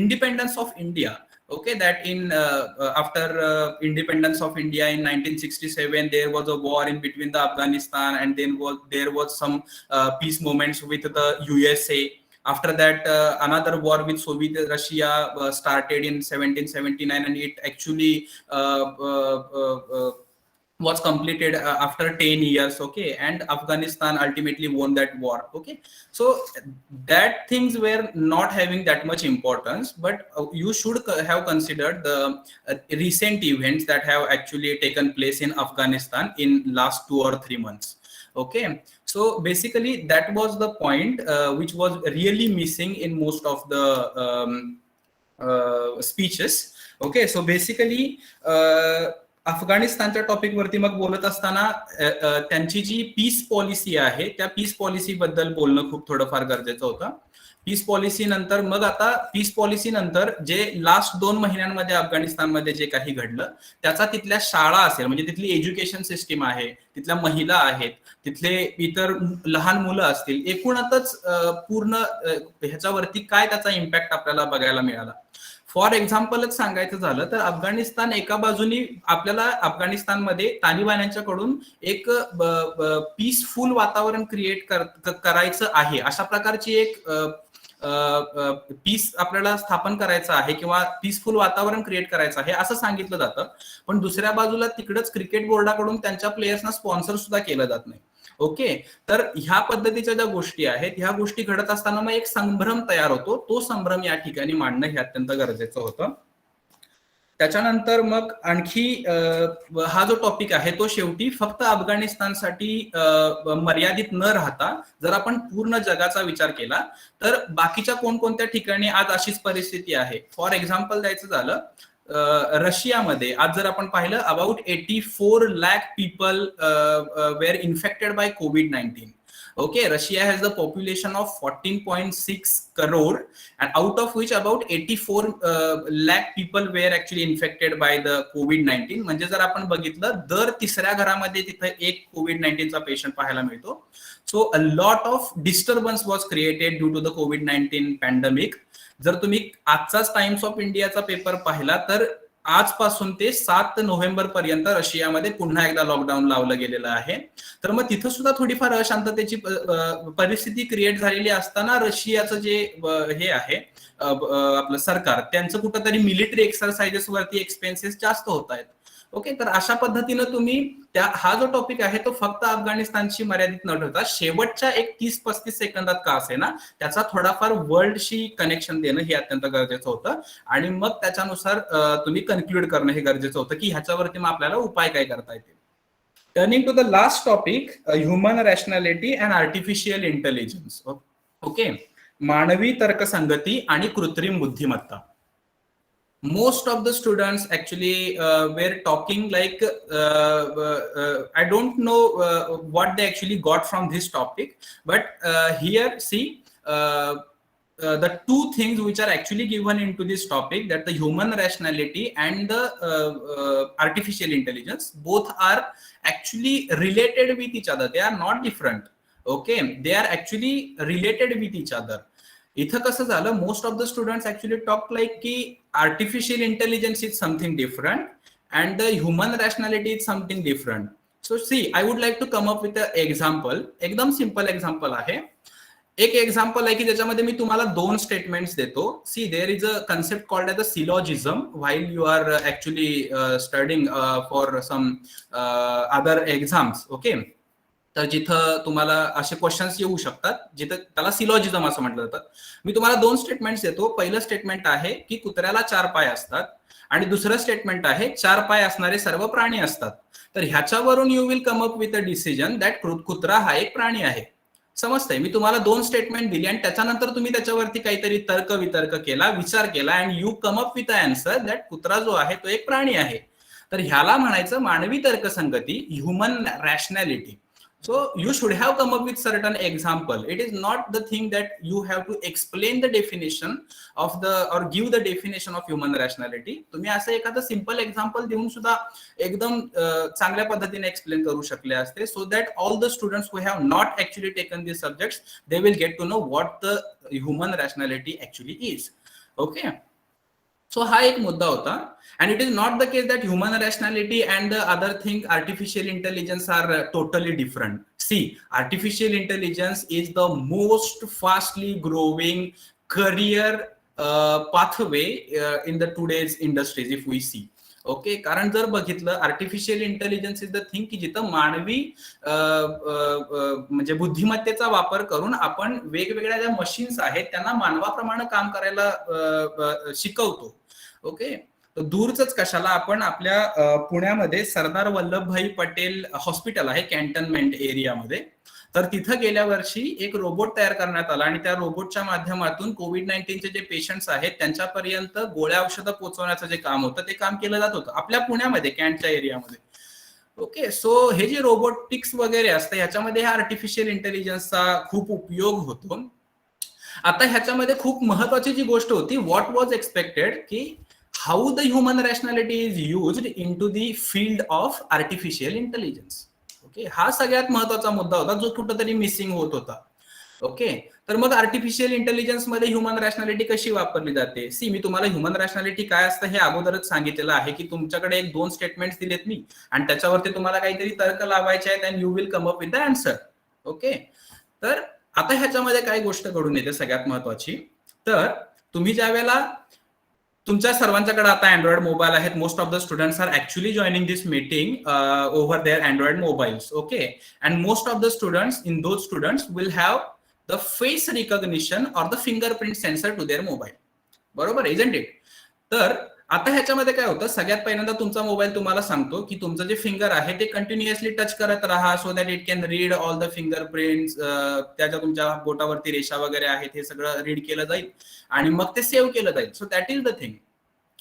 independence of India. Okay, that in after independence of India in 1967 there was a war in between the Afghanistan and then there was some peace moments with the USA. After that another war with Soviet Russia started in 1779 and it actually was completed after 10 years. Okay, and Afghanistan ultimately won that war. Okay, so that things were not having that much importance, but you should have considered the recent events that have actually taken place in Afghanistan in last 2 or 3 months. Okay, so basically that was the point which was really missing in most of the speeches. Okay, so basically अफगाणिस्तानच्या topic वरती मग बोलत असताना त्यांची जी piece policy आहे त्या piece policy बद्दल बोलणं खूप थोडंफार गरजेचं होतं. पीस पॉलिसी नंतर मग आता पीस पॉलिसी नंतर जे लास्ट 2 महिन्यांमध्ये अफगाणिस्तानमध्ये जे काही घडलं त्याचा तिथल्या शाळा असेल म्हणजे तिथली एज्युकेशन सिस्टीम आहे, तिथल्या महिला आहेत, तिथले इतर लहान मुलं असतील, एकूणच पूर्ण ह्याच्यावरती काय त्याचा इम्पॅक्ट आपल्याला बघायला मिळाला. फॉर एक्झाम्पलच सांगायचं झालं तर अफगाणिस्तान एका बाजूनी आपल्याला अफगाणिस्तानमध्ये तालिबान्यांच्याकडून एक पीसफुल वातावरण क्रिएट करायचं आहे, अशा प्रकारची एक पीस आपल्याला स्थापन करायचं आहे किंवा पीसफुल वातावरण क्रिएट करायचं आहे असं सांगितलं जातं. पण दुसऱ्या बाजूला तिकडच क्रिकेट बोर्डाकडून त्यांच्या प्लेयर्सना स्पॉन्सर सुद्धा केलं जात नाही. ओके, तर ह्या पद्धतीच्या ज्या गोष्टी आहेत ह्या गोष्टी घडत असताना मग एक संभ्रम तयार होतो. तो संभ्रम या ठिकाणी मांडणं हे अत्यंत गरजेचं होतं. त्याच्यानंतर मग आणखी हा जो टॉपिक आहे तो शेवटी फक्त अफगाणिस्तानसाठी मर्यादित न राहता जर आपण पूर्ण जगाचा विचार केला तर बाकीच्या कोणकोणत्या ठिकाणी आज अशीच परिस्थिती आहे. फॉर एक्झाम्पल द्यायचं झालं रशियामध्ये आज जर आपण पाहिलं अबाउट 84 lakh people were infected by COVID-19. Okay, Russia has the population of 14.6 crore and out of which about 84 lakh people were actually infected by the COVID-19. म्हणजे जर आपण बघितलं दर तिसऱ्या घरामध्ये तिथे एक COVID-19 चा पेशंट पाहायला मिळतो. So a lot of disturbance was created due to the COVID-19 pandemic. जर तुम्ही आजचाच टाइम्स ऑफ इंडियाचा पेपर पाहिला तर आजपासून ते 7 नोव्हेंबर पर्यंत रशियामध्ये पुन्हा एकदा लॉकडाऊन लावलं गेलेलं आहे. तर मग तिथं सुद्धा थोडीफार अशांततेची परिस्थिती क्रिएट झालेली असताना रशियाचं जे हे आहे आपलं सरकार, त्यांचं कुठंतरी मिलिटरी एक्सरसाइजेस वरती एक्सपेन्सेस जास्त होत आहेत. ओके, तर अशा पद्धतीनं तुम्ही हा जो टॉपिक आहे तो फक्त अफगाणिस्तानशी मर्यादित न ठेवता शेवटच्या एक 30-35 सेकंदात का असे ना त्याचा थोडाफार वर्ल्डशी कनेक्शन देणं हे अत्यंत गरजेचं होतं. आणि मग त्याच्यानुसार तुम्ही कन्क्लूड करणं हे गरजेचं होतं की ह्याच्यावरती मग आपल्याला उपाय काय करता येतील. Turning to the last topic, human rationality and artificial intelligence. Okay, मानवी तर्कसंगती आणि कृत्रिम बुद्धिमत्ता. Most of the students actually were talking like I don't know what they actually got from this topic, but here see the two things which are actually given into this topic, that the human rationality and the artificial intelligence, both are actually related with each other. They are not different. Okay, they are actually related with each other. इथं कसं झालं, most of the students actually talk like की artificial intelligence is something different and the human rationality is something different. So see, I would like to come up with a example. एकदम simple example आहे. एक example आहे की ज्याच्यामध्ये मी तुम्हाला 2 statements देतो. See, there is a concept called as a syllogism while you are actually studying for some other exams. Okay, तर जिथं तुम्हाला असे क्वेश्चन्स येऊ शकतात जिथं त्याला सिलॉजिझम असं म्हटलं जातं. मी तुम्हाला 2 स्टेटमेंट्स देतो. पहिलं स्टेटमेंट आहे की कुत्र्याला 4 पाय असतात आणि दुसरं स्टेटमेंट आहे 4 पाय असणारे सर्व प्राणी असतात. तर ह्याच्यावरून you will come up with a decision that कुत्रा हा एक प्राणी आहे. समजतंय? मी तुम्हाला 2 स्टेटमेंट दिली आणि त्याच्यानंतर तुम्ही त्याच्यावरती काहीतरी तर्क वितर्क केला, विचार केला and you come up with a answer that कुत्रा जो आहे तो एक प्राणी आहे. तर ह्याला म्हणायचं मानवी तर्कसंगती, human rationality. So you should have come up with certain example. It is not the thing that you have to explain the definition of the or give the definition of human rationality. तुम्ही असं एखादं simple example देऊन सुद्धा एकदम चांगल्या पद्धतीने explain करू शकले असते, so that all the students who have not actually taken these subjects, they will get to know what the human rationality actually is. Okay, so हा एक मुद्दा होता. And it is not the case that human rationality and the other thing, artificial intelligence, are totally different. See, artificial intelligence is the most fastly growing career pathway in the today's industries if we see. Okay, कारण जर बघितलं artificial intelligence is the thing की जिथं मानवी म्हणजे बुद्धिमत्तेचा वापर करून आपण वेगवेगळ्या ज्या मशीन्स आहेत त्यांना मानवाप्रमाणे काम करायला शिकवतो. ओके, दूरच कशाला, आपण आपल्या पुण्यामध्ये सरदार वल्लभभाई पटेल हॉस्पिटल आहे कॅन्टोन्मेंट एरियामध्ये. तर तिथं गेल्या वर्षी एक रोबोट तयार करण्यात आला आणि त्या रोबोटच्या माध्यमातून कोविड-19चे जे पेशंट्स आहेत त्यांच्यापर्यंत गोळ्या औषधं पोहोचवण्याचं जे काम होतं ते काम केलं जात होतं आपल्या पुण्यामध्ये कॅन्टच्या एरियामध्ये. ओके, सो हे जे रोबोटिक्स वगैरे असतं ह्याच्यामध्ये हा आर्टिफिशियल इंटेलिजन्सचा खूप उपयोग होतो. आता ह्याच्यामध्ये खूप महत्वाची जी गोष्ट होती, व्हॉट वॉज एक्सपेक्टेड की how the human rationality is used in to the field of artificial intelligence. Okay, हा सगळ्यात महत्वाचा मुद्दा होता जो कुठंतरी मिसिंग होत होता. ओके, तर मग आर्टिफिशियल इंटेलिजन्स मध्ये ह्युमन रॅशनॅलिटी कशी वापरली जाते. सी, मी तुम्हाला ह्युमन रॅशनॅलिटी काय असतं हे अगोदरच सांगितलेलं आहे की तुमच्याकडे 1-2 स्टेटमेंट्स दिलेत मी आणि त्याच्यावरती तुम्हाला काहीतरी तर्क लावायचे आहेत and you will come up with the answer. Okay, तर आता ह्याच्यामध्ये काय गोष्ट घडून येते सगळ्यात महत्वाची, तर तुम्ही ज्या वेळेला तुमच्या सर्वांच्याकडे आता अँड्रॉइड मोबाईल आहेत, most of the students are actually joining this meeting over there Android mobiles. Okay, and most of the students in those students will have the face recognition or the fingerprint sensor to there mobile. बरोबर, isn't it? तर आता ह्याच्यामध्ये काय होतं, सगळ्यात पहिल्यांदा तुमचा mobile तुम्हाला सांगतो की तुमचं जे फिंगर आहे ते कंटिन्युअसली टच करत राहा so that it can read all the fingerprints. त्याच्या तुमच्या बोटावरती रेषा वगैरे आहेत हे सगळं रीड केलं जाईल आणि मग ते सेव्ह केलं जाईल. So that is the thing.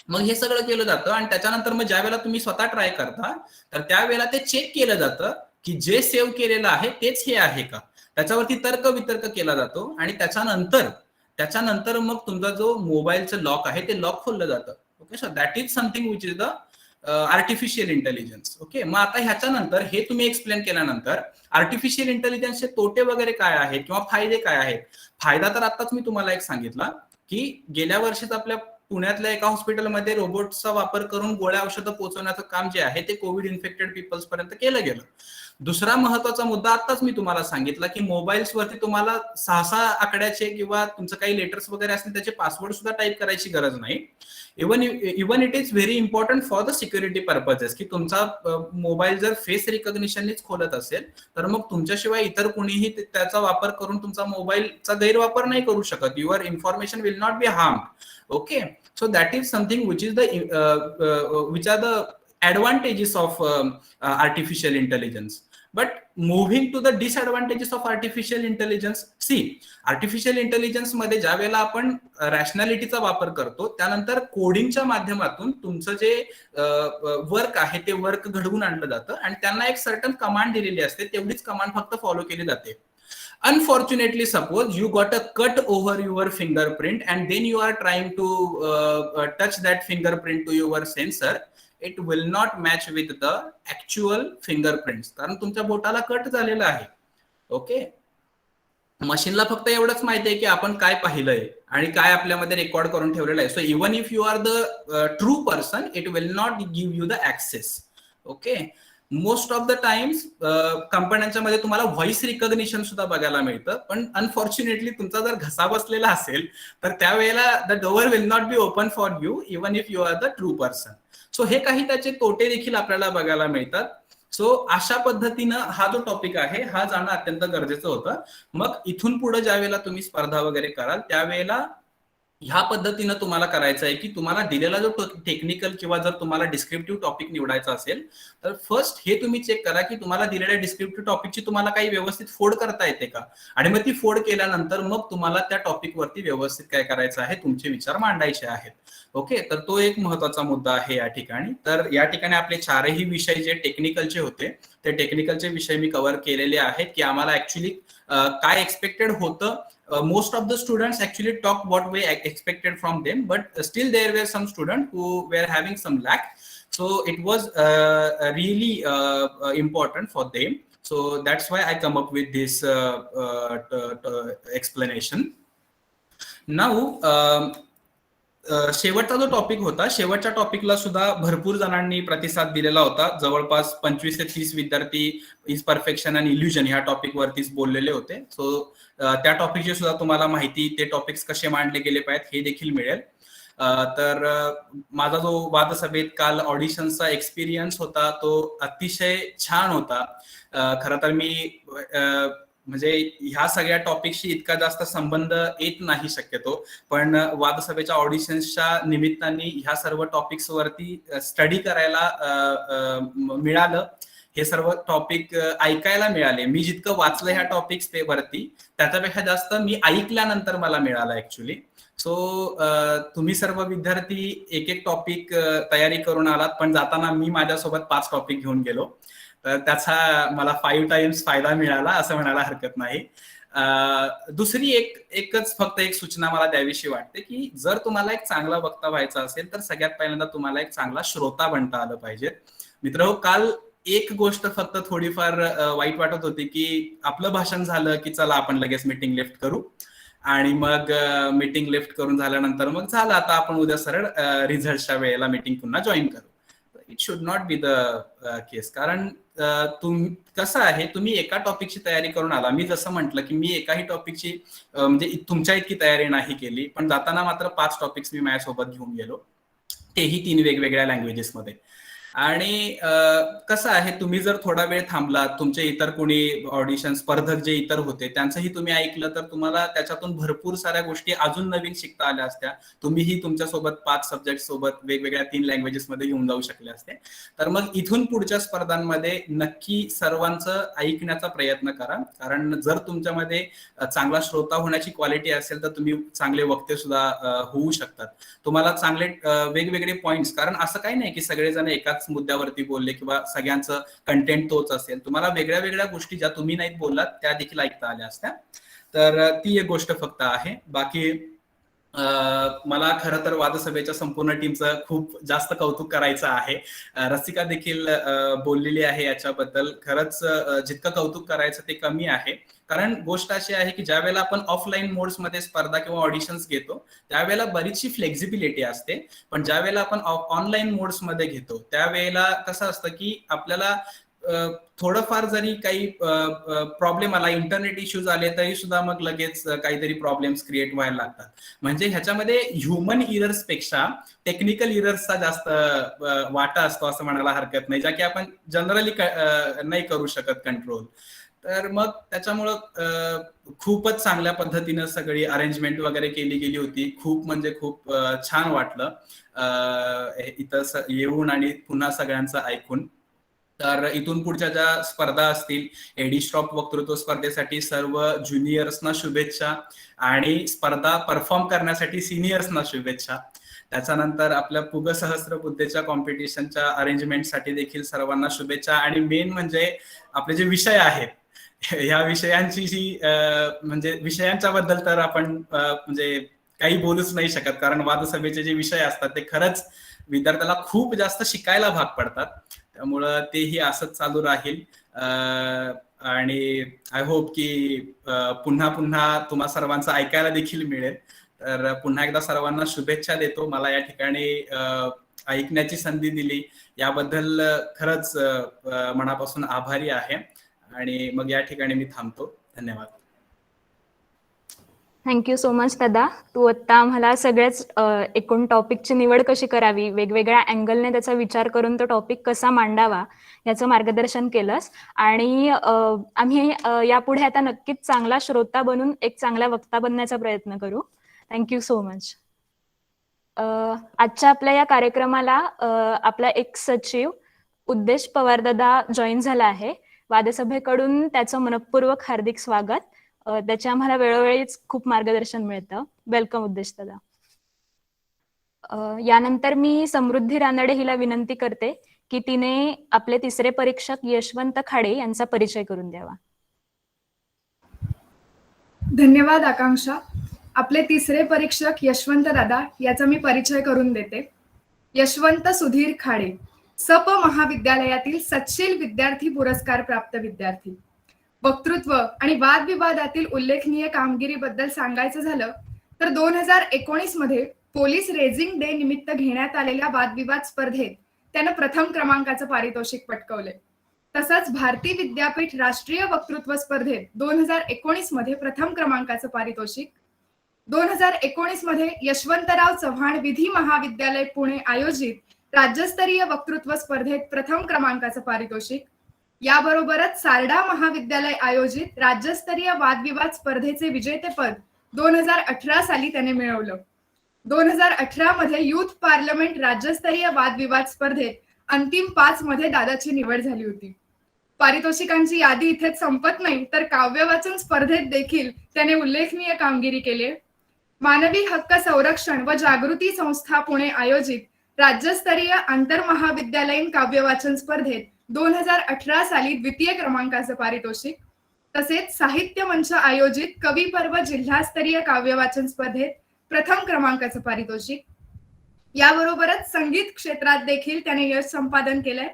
मग हे सगळं केलं जातं आणि त्याच्यानंतर मग ज्या वेळेला तुम्ही स्वतः ट्राय करता तर त्यावेळेला ते चेक केलं जातं की जे सेव्ह केलेलं आहे तेच हे आहे का. त्याच्यावरती तर्क वितर्क केला जातो आणि त्याच्यानंतर मग तुमचा जो मोबाईलचं लॉक आहे ते लॉक खोललं जातं. Okay, so that is something which is the artificial intelligence. Okay, मग आता ह्याच्यानंतर हे तुम्ही एक्सप्लेन केल्यानंतर आर्टिफिशियल इंटेलिजन्सचे तोटे वगैरे काय आहेत किंवा फायदे काय आहेत. फायदा तर आताच मी तुम्हाला एक सांगितला की गेल्या वर्षीच आपल्या पुण्यातल्या एका हॉस्पिटलमध्ये रोबोटचा वापर करून गोळ्या औषधं पोहोचवण्याचं काम जे आहे ते कोविड इन्फेक्टेड पीपल्स पर्यंत केलं गेलं. दुसरा महत्वाचा मुद्दा आताच मी तुम्हाला सांगितला की मोबाईल्स वरती तुम्हाला 6 आकड्याचे किंवा तुमचं काही लेटर्स वगैरे असतील त्याचे पासवर्ड सुद्धा टाईप करायची गरज नाही. Even it is very important for the security purposes की तुमचा मोबाईल जर फेस रिकॉग्निशननीच खोलत असेल तर मग तुमच्याशिवाय इतर कुणीही त्याचा वापर करून तुमचा मोबाईलचा गैरवापर नाही करू शकत. Your information will not B harm. Okay, so that is something which are the advantages of artificial intelligence. But moving to the disadvantages of artificial intelligence, see, artificial intelligence मध्ये ज्या वेळेला आपण रॅशनॅलिटीचा वापर करतो त्यानंतर कोडिंगच्या माध्यमातून तुमचं जे वर्क आहे ते वर्क घडवून आणलं जातं आणि त्यांना एक सर्टन कमांड दिलेली असते, तेवढीच कमांड फक्त फॉलो केली जाते. Unfortunately, suppose you got a cut over your fingerprint and then you are trying to touch that fingerprint to your sensor. It will not match with the actual fingerprints कारण तुमच्या बोटाला cut झालेला आहे. Okay, मशीनला फक्त एवढंच माहिती आहे की आपण काय पाहिलंय आणि काय आपल्यामध्ये रेकॉर्ड करून ठेवलेलं आहे. So even if you are the true person it will not give you the access. Okay, most of the times कंपन्यांच्या मध्ये तुम्हाला व्हॉइस रिकॉग्निशन सुद्धा बघायला मिळतं, पण अनफॉर्च्युनेटली तुमचा जर घसा बसलेला असेल तर त्यावेळेला the door will not be open for you even if you are the true person. So हे काही त्याचे तोटे देखील आपल्याला बघायला मिळतात. सो अशा पद्धतीनं हा जो टॉपिक आहे हा जाणं अत्यंत गरजेचं होतं. मग इथून पुढे ज्या वेळेला तुम्ही स्पर्धा वगैरे कराल त्यावेळेला ह्या पद्धतीनं तुम्हाला करायचं आहे की तुम्हाला दिलेला जो टेक्निकल किंवा जर तुम्हाला डिस्क्रिप्टिव्ह टॉपिक निवडायचा असेल तर फर्स्ट हे तुम्ही चेक करा की तुम्हाला दिलेल्या डिस्क्रिप्टिव्ह टॉपिकची तुम्हाला काही व्यवस्थित फोड करता येते का, आणि मग ती फोड केल्यानंतर मग तुम्हाला त्या टॉपिक वरती व्यवस्थित काय करायचं आहे, तुमचे विचार मांडायचे आहेत. ओके, तर तो एक महत्वाचा मुद्दा आहे या ठिकाणी. तर या ठिकाणी आपले 4ही विषय जे टेक्निकलचे होते ते टेक्निकलचे विषय मी कव्हर केलेले आहेत की आम्हाला ऍक्च्युली काय एक्सपेक्टेड होतं. Most of the students actually talk what we expected from them, but still there were some students who were having some lack. So it was really important for them. So that's why I come up with this explanation. Now, शेवटचा जो topic होता, शेवटच्या टॉपिकला सुद्धा भरपूर जणांनी प्रतिसाद दिलेला होता. जवळपास 25 ते 30 विद्यार्थी इज परफेक्शन अँड इल्युजन ह्या टॉपिक वरतीच बोललेले होते. सो त्या टॉपिकची सुद्धा तुम्हाला माहिती, ते टॉपिक्स कसे मांडले गेले पाहिजेत हे देखील मिळेल. तर माझा जो वादसभेत काल ऑडिशनचा एक्सपिरियन्स होता तो अतिशय छान होता. खरं तर मी म्हणजे ह्या सगळ्या टॉपिकशी इतका जास्त संबंध येत नाही शक्यतो, पण वादसभेच्या ऑडिशन्सच्या निमित्ताने ह्या सर्व टॉपिक्स वरती स्टडी करायला मिळालं. हे सर्व टॉपिक ऐकायला मिळाले. मी जितकं वाचलं ह्या टॉपिक्स ते वरती त्याच्यापेक्षा जास्त मी ऐकल्यानंतर मला मिळालं ऍक्च्युली. सो तुम्ही सर्व विद्यार्थी एक एक टॉपिक तयारी करून आलात, पण जाताना मी माझ्यासोबत 5 टॉपिक घेऊन गेलो, तर त्याचा मला 5 टाइम्स फायदा मिळाला असं म्हणायला हरकत नाही. दुसरी एकच फक्त एक सूचना मला द्यावीशी वाटते की जर तुम्हाला एक चांगला वक्ता व्हायचा असेल तर सगळ्यात पहिल्यांदा तुम्हाला एक चांगला श्रोता बनता आलं पाहिजे. मित्र, काल एक गोष्ट फक्त थोडीफार वाईट वाटत होती की आपलं भाषण झालं की चला आपण लगेच मीटिंग लिफ्ट करू, आणि मग मीटिंग लिफ्ट करून झाल्यानंतर मग झालं आता आपण उद्या सरळ रिझल्टच्या वेळेला मीटिंग पुन्हा जॉईन करू. It should not be the case. कारण कसं आहे, तुम्ही एका टॉपिकची तयारी करून आला. मी जसं म्हटलं की मी एकाही टॉपिकची म्हणजे तुमच्या इतकी तयारी नाही केली, पण जाताना मात्र 5 टॉपिक्स मी माझ्यासोबत घेऊन गेलो, तेही 3 वेगवेगळ्या लँग्वेजेसमध्ये. आणि कसं आहे, तुम्ही जर थोडा वेळ थांबलात, तुमचे इतर कोणी ऑडिशन स्पर्धक जे इतर होते त्यांचंही तुम्ही ऐकलं तर तुम्हाला त्याच्यातून भरपूर साऱ्या गोष्टी अजून नवीन शिकता आल्या असत्या. तुम्हीही तुमच्या सोबत 5 सब्जेक्ट सोबत वेगवेगळ्या 3 लँग्वेजेस मध्ये घेऊन जाऊ शकले असते. तर मग इथून पुढच्या स्पर्धांमध्ये नक्की सर्वांचं ऐकण्याचा प्रयत्न करा, कारण जर तुमच्यामध्ये चांगला श्रोता होण्याची क्वालिटी असेल तर तुम्ही चांगले वक्ते सुद्धा होऊ शकतात. तुम्हाला चांगले वेगवेगळे पॉइंट्स, कारण असं काही नाही की सगळेजण एकाच मुद्द्यावरती बोलले किंवा सगळ्यांचं कंटेंट तोच असेल. तुम्हाला वेगळ्या वेगळ्या गोष्टी ज्या तुम्ही नाहीत बोललात त्या देखील ऐकता आल्या असत्या. तर ती एक गोष्ट फक्त आहे. बाकी मला खरं तर वादसभेच्या संपूर्ण टीमचं खूप जास्त कौतुक करायचं आहे. रसिका देखील बोललेली आहे याच्याबद्दल. खरंच जितकं कौतुक करायचं ते कमी आहे. कारण गोष्ट अशी आहे की ज्या वेळेला आपण ऑफलाईन मोड्समध्ये स्पर्धा किंवा ऑडिशन्स घेतो त्यावेळेला बरीचशी फ्लेक्झिबिलिटी असते, पण ज्या वेळेला आपण ऑनलाईन मोड्समध्ये घेतो त्यावेळेला कसं असतं की आपल्याला थोडंफार जरी काही प्रॉब्लेम आला, इंटरनेट इश्यूज आले तरी सुद्धा मग लगेच काहीतरी प्रॉब्लेम्स क्रिएट व्हायला लागतात. म्हणजे ह्याच्यामध्ये ह्युमन इरर्स पेक्षा टेक्निकल इरर्सचा जास्त वाटा असतो असं म्हणायला हरकत नाही, ज्या की आपण जनरली नाही करू शकत कंट्रोल. तर मग त्याच्यामुळं खूपच चांगल्या पद्धतीनं सगळी अरेंजमेंट वगैरे केली गेली होती. खूप म्हणजे खूप छान वाटलं इथं येऊन आणि पुन्हा सगळ्यांचं ऐकून. तर इथून पुढच्या ज्या स्पर्धा असतील, एडी स्टॉप वक्तृत्व स्पर्धेसाठी सर्व ज्युनियर्सना शुभेच्छा आणि स्पर्धा परफॉर्म करण्यासाठी सिनियर्सना शुभेच्छा. त्याच्यानंतर आपल्या पुग सहस्त्रबुद्धेच्या कॉम्पिटिशनच्या अरेंजमेंटसाठी देखील सर्वांना शुभेच्छा. आणि मेन म्हणजे आपले जे विषय आहेत ह्या विषयांची जी म्हणजे विषयांच्या बद्दल तर आपण म्हणजे काही बोलूच नाही शकत, कारण वादसभेचे जे विषय असतात ते खरंच विद्यार्थ्याला खूप जास्त शिकायला भाग पडतात. त्यामुळं तेही असंच चालू राहील. आणि आय होप की पुन्हा पुन्हा तुम्हा सर्वांचं ऐकायला देखील मिळेल. तर पुन्हा एकदा सर्वांना शुभेच्छा देतो. मला या ठिकाणी ऐकण्याची संधी दिली याबद्दल खरंच मनापासून आभारी आहे. आणि मग या ठिकाणी मी थांबतो. धन्यवाद. थँक्यू सो मच दादा. तू आता आम्हाला सगळ्याच एकूण टॉपिकची निवड कशी करावी, वेगवेगळ्या अँगलने त्याचा विचार करून तो टॉपिक कसा मांडावा याचं मार्गदर्शन केलंस. आणि आम्ही यापुढे आता नक्कीच चांगला श्रोता बनून एक चांगला वक्ता बनण्याचा प्रयत्न करू. Thank you so much. आजच्या आपल्या या कार्यक्रमाला आपला एक सचिव उद्देश पवार दादा जॉईन झाला आहे. वादसभेकडून त्याचं मनपूर्वक हार्दिक स्वागत. त्याचे आम्हाला वेळोवेळीच खूप मार्गदर्शन मिळतं. वेलकम उद्देश दादा. यानंतर मी समृद्धी रानडे हिला विनंती करते की तिने आपले तिसरे परीक्षक यशवंत खाडे यांचा परिचय करून द्यावा. धन्यवाद आकांक्षा. आपले तिसरे परीक्षक यशवंत दादा याचा मी परिचय करून देते. यशवंत सुधीर खाडे, सप महाविद्यालयातील सच्शील विद्यार्थी पुरस्कार प्राप्त विद्यार्थी. वक्तृत्व आणि वादविवादातील उल्लेखनीय कामगिरीबद्दल सांगायचं झालं तर 2019 मध्ये पोलीस रेझिंग डे निमित्त घेण्यात आलेल्या वादविवाद स्पर्धेत त्यानं प्रथम क्रमांकाचं पारितोषिक पटकावले. तसंच भारती विद्यापीठ राष्ट्रीय वक्तृत्व स्पर्धेत 2019 मध्ये प्रथम क्रमांकाचं पारितोषिक, 2019 मध्ये यशवंतराव चव्हाण विधी महाविद्यालय पुणे आयोजित राज्यस्तरीय वक्तृत्व स्पर्धेत प्रथम क्रमांकाचं पारितोषिक, याबरोबरच सारडा महाविद्यालय आयोजित राज्यस्तरीय वादविवाद स्पर्धेचे विजेतेपद 2018 साली त्याने मिळवलं. 2018 मध्ये युथ पार्लमेंट राज्यस्तरीय वादविवाद स्पर्धेत अंतिम 5 मध्ये दादाची निवड झाली होती. पारितोषिकांची यादी इथेच संपत नाही, तर काव्य वाचन स्पर्धेत देखील त्याने उल्लेखनीय कामगिरी केली. मानवी हक्क संरक्षण व जागृती संस्था पुणे आयोजित राज्यस्तरीय आंतरमहाविद्यालयीन काव्य वाचन स्पर्धेत 2018 साली द्वितीय क्रमांकाचं पारितोषिक. तसेच साहित्य मंच आयोजित कवी पर्व जिल्हास्तरीय काव्य वाचन स्पर्धेत प्रथम क्रमांकाचं पारितोषिक. याबरोबरच संगीत क्षेत्रात देखील त्याने यश संपादन केलंय.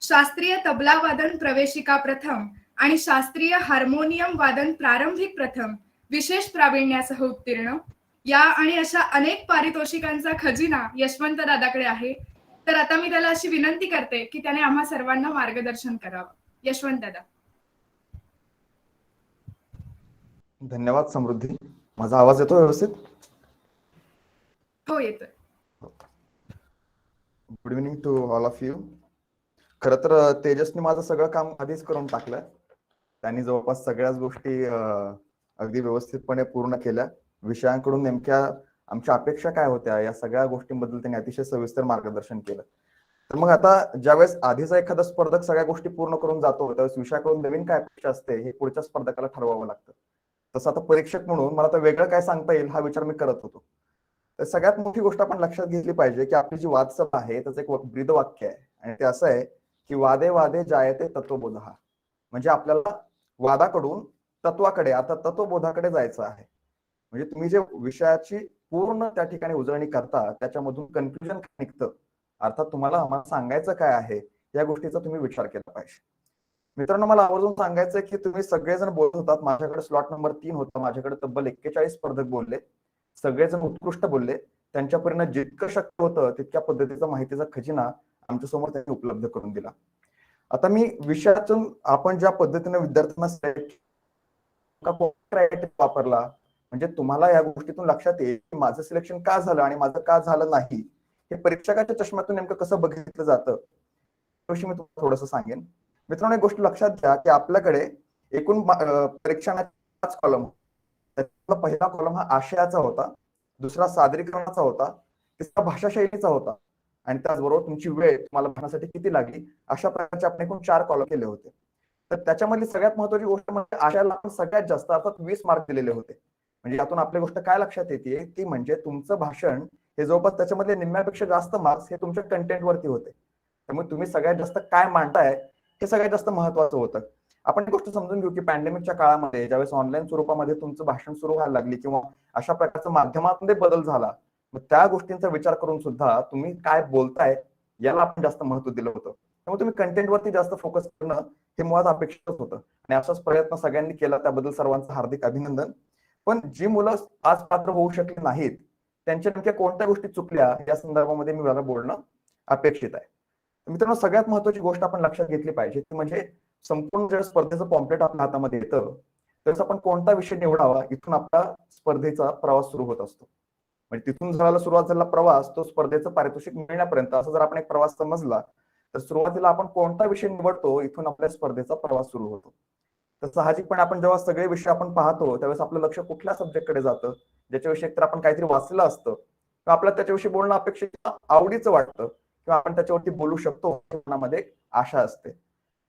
शास्त्रीय तबला वादन प्रवेशिका प्रथम आणि शास्त्रीय हार्मोनियम वादन प्रारंभिक प्रथम विशेष प्रावीण्यासह उत्तीर्ण. या आणि अशा अनेक पारितोषिकांचा खजिना यशवंत दादाकडे आहे. तर आता मी त्याला अशी विनंती करते की त्याने आम्हा सर्वांना मार्गदर्शन करावं. यशवंत दादा. धन्यवाद समृद्धी. माझा आवाज येतो व्यवस्थित? हो, येतोय. Good evening to all of you. खरं तर तेजसने माझं सगळं काम आधीच करून टाकलं. त्यांनी जवळपास सगळ्याच गोष्टी अगदी व्यवस्थितपणे पूर्ण केल्या. विषयांकडून नेमक्या आमच्या अपेक्षा काय होत्या या सगळ्या गोष्टींबद्दल त्यांनी अतिशय सविस्तर मार्गदर्शन केलं. तर मग आता ज्यावेळेस आधीचा एखादा स्पर्धक सगळ्या गोष्टी पूर्ण करून जातो त्यावेळेस विषयाकडून नवीन काय अपेक्षा असते हे पुढच्या स्पर्धकाला ठरवावं लागतं. तसं आता परीक्षक म्हणून मला आता वेगळं काय सांगता येईल हा विचार मी करत होतो. तर सगळ्यात मोठी गोष्ट आपण लक्षात घेतली पाहिजे की आपली जी वादसभा आहे त्याचं एक ब्रीद वाक्य आहे आणि ते असं आहे की वादे वादे जायते तत्वबोधः. म्हणजे आपल्याला वादाकडून तत्वाकडे आता तत्वबोधाकडे जायचं आहे. म्हणजे तुम्ही जे विषयाची पूर्ण त्या ठिकाणी उजळणी करता त्याच्यामधून कन्फ्युजन निघतं, अर्थात तुम्हाला आम्हाला सांगायचं काय आहे या गोष्टीचा तुम्ही विचार केला पाहिजे. मित्रांनो, मला आवर्जून सांगायचं की तुम्ही सगळेजण बोलत होतात, माझ्याकडे स्लॉट नंबर 3 होता, माझ्याकडे तब्बल 41 स्पर्धक बोलले, सगळेजण उत्कृष्ट बोलले, त्यांच्यापर्यंत जितकं शक्य होतं तितक्या पद्धतीचा माहितीचा खजिना आमच्या समोर त्यांनी उपलब्ध करून दिला. आता मी विषयातून आपण ज्या पद्धतीने विद्यार्थ्यांना वापरला, म्हणजे तुम्हाला या गोष्टीतून लक्षात येईल की माझं सिलेक्शन का झालं आणि माझं का झालं नाही, हे परीक्षकाच्या चष्म्यातून नेमकं कसं बघितलं जातं याविषयी मी तुम्हाला थोडंसं सांगेन. मित्रांनो, एक गोष्ट लक्षात घ्या की आपल्याकडे एकूण परीक्षणाचे 5 कॉलम, त्यातला पहिला कॉलम हा आशयाचा होता, दुसरा सादरीकरणाचा होता, तिसरा भाषा शैलीचा होता आणि त्याचबरोबर तुमची वेळ तुम्हाला भरण्यासाठी किती लागली, अशा प्रकारचे आपण एकूण 4 कॉलम केले होते. तर त्याच्यामधली सगळ्यात महत्वाची गोष्ट म्हणजे आशयाला आपण सगळ्यात जास्त अर्थात 20 मार्क दिलेले होते. म्हणजे यातून आपली गोष्ट काय लक्षात येते ती म्हणजे तुमचं भाषण हे जवळपास त्याच्यामधले निम्म्यापेक्षा जास्त मार्क्स हे तुमच्या कंटेंट वरती होते. त्यामुळे तुम्ही सगळ्यात जास्त काय मांडताय हे सगळ्यात जास्त महत्वाचं होतं. आपण एक गोष्ट समजून घेऊ की पॅन्डेमिकच्या काळामध्ये ज्यावेळेस ऑनलाईन स्वरूपामध्ये तुमचं भाषण सुरू व्हायला लागली किंवा अशा प्रकारचा माध्यमामध्ये बदल झाला, मग त्या गोष्टींचा विचार करून सुद्धा तुम्ही काय बोलताय याला आपण जास्त महत्व दिलं होतं. त्यामुळे तुम्ही कंटेंट वरती जास्त फोकस करणं हे मुळात अपेक्षितच होतं आणि असाच प्रयत्न सगळ्यांनी केला, त्याबद्दल सर्वांचं हार्दिक अभिनंदन. पण जी मुलं आज पात्र होऊ शकली नाहीत त्यांच्या नेमक्या कोणत्या गोष्टी चुकल्या या संदर्भामध्ये मी मला बोलणं अपेक्षित आहे. मित्रांनो, सगळ्यात महत्वाची गोष्ट आपण लक्षात घेतली पाहिजे ती म्हणजे संपूर्ण ज्या स्पर्धेचं पॉम्पलेट आपल्या हातामध्ये येतं त्यावेळेस आपण कोणता विषय निवडावा इथून आपला स्पर्धेचा प्रवास सुरू होत असतो. म्हणजे तिथून झालेला सुरुवात झालेला प्रवास तो स्पर्धेचं पारितोषिक मिळण्यापर्यंत असा जर आपण एक प्रवास समजला तर सुरुवातीला आपण कोणता विषय निवडतो इथून आपल्या स्पर्धेचा प्रवास सुरू होतो. तर साहजिकपणे आपण जेव्हा सगळे विषय आपण पाहतो त्यावेळेस आपलं लक्ष कुठल्या सब्जेक्टकडे जातं, ज्याच्याविषयी एकतर आपण काहीतरी वाचलं असतं किंवा आपल्याला त्याच्याविषयी बोलणं अपेक्षित आवडीचं वाटतं किंवा आपण त्याच्यावरती बोलू शकतो मनामध्ये आशा असते.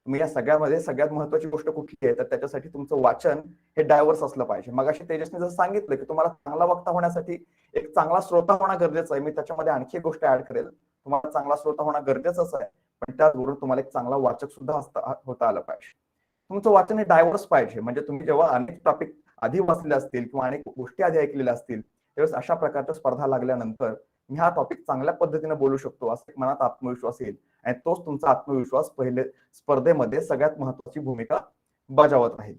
तुम्ही या सगळ्यामध्ये सगळ्यात महत्वाची गोष्ट कुठली आहे तर त्याच्यासाठी तुमचं वाचन हे डायव्हर्स असलं पाहिजे. मगाशी तेजसने जसं सांगितलं की तुम्हाला चांगला वक्ता होण्यासाठी एक चांगला श्रोता होणं गरजेचं आहे, मी त्याच्यामध्ये आणखी एक गोष्ट ऍड करेल, तुम्हाला चांगला श्रोता होणं गरजेचंच आहे, पण त्याचबरोबर तुम्हाला एक चांगला वाचक सुद्धा होता आलं पाहिजे. तुमचं वाचन हे डायव्हर्स पाहिजे, म्हणजे तुम्ही जेव्हा अनेक टॉपिक आधी वाचले असतील किंवा अनेक गोष्टी आधी ऐकलेल्या असतील त्यावेळेस अशा प्रकारच्या स्पर्धा लागल्यानंतर मी हा टॉपिक चांगल्या पद्धतीने बोलू शकतो असं मनात आत्मविश्वास येईल आणि तोच तुमचा आत्मविश्वास पहिले स्पर्धेमध्ये सगळ्यात महत्वाची भूमिका बजावत राहील.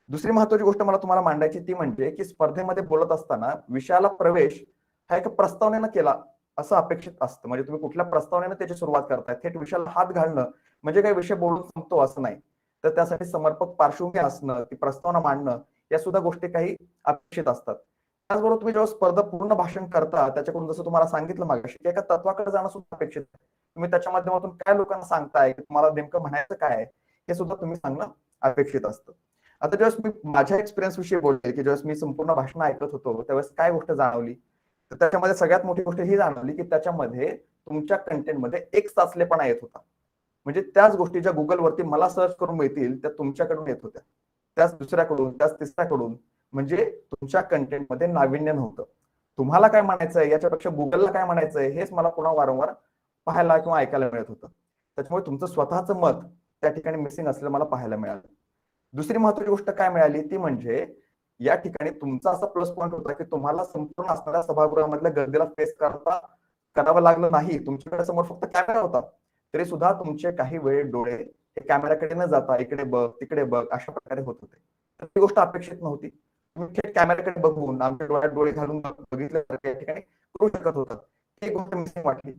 दुसरी महत्वाची गोष्ट मला तुम्हाला मांडायची ती म्हणजे की स्पर्धेमध्ये बोलत असताना विषयाला प्रवेश हा एका प्रस्तावनेनं केला असं अपेक्षित असतं. म्हणजे तुम्ही कुठल्या प्रस्तावनेनं त्याची सुरुवात करताय, थेट विषयाला हात घालणं म्हणजे काही विषय बोलून संपतो असं नाही, तर त्यासाठी समर्पक पार्श्वभूमी असणं, ती प्रस्तावना मांडणं या सुद्धा गोष्टी काही अपेक्षित असतात. त्याचबरोबर तुम्ही जेव्हा स्पर्धा पूर्ण भाषण करता त्याच्याकडून जसं तुम्हाला सांगितलं मागाशी एका तत्वाकडे जाणं सुद्धा अपेक्षित आहे. तुम्ही त्याच्या माध्यमातून काय लोकांना सांगताय, तुम्हाला नेमकं म्हणायचं काय आहे हे सुद्धा तुम्ही सांगणं अपेक्षित असतं. आता ज्यावेळेस मी माझ्या एक्सपिरियन्स विषयी बोलले की ज्यावेळेस मी संपूर्ण भाषण ऐकत होतो त्यावेळेस काय गोष्ट जाणवली तर त्याच्यामध्ये सगळ्यात मोठी गोष्ट ही जाणवली की त्याच्यामध्ये तुमच्या कंटेंटमध्ये एक साचलेपणा येत होता. म्हणजे त्याच गोष्टी ज्या गुगलवरती मला सर्च करून मिळतील त्या तुमच्याकडून येत होत्या, त्याच दुसऱ्याकडून, त्याच तिसऱ्याकडून. म्हणजे तुमच्या कंटेंटमध्ये नाविन्य नव्हतं. तुम्हाला काय म्हणायचंय याच्यापेक्षा गुगलला काय म्हणायचंय हेच मला पुन्हा वारंवार पाहायला किंवा ऐकायला मिळत होतं. त्याच्यामुळे तुमचं स्वतःचं मत त्या ठिकाणी मिसिंग असलेलं मला पाहायला मिळालं. दुसरी महत्वाची गोष्ट काय मिळाली ती म्हणजे या ठिकाणी तुमचा असा प्लस पॉईंट होता की तुम्हाला संपूर्ण असणाऱ्या सभागृहामधल्या गर्दीला फेस करावं लागलं नाही. तुमच्याकडे समोर फक्त कॅमेरा होता तरी सुद्धा तुमचे काही वेळ डोळे हे कॅमेराकडे न जाता इकडे बघ तिकडे बघ अशा प्रकारे होत होते. तर ती गोष्ट अपेक्षित नव्हती. तुम्ही थेट कॅमेराकडे बघून आमच्या डोळ्यात डोळे घालून बघितलं त्या ठिकाणी करू शकत होता. ती गोष्ट मिसिंग वाटली.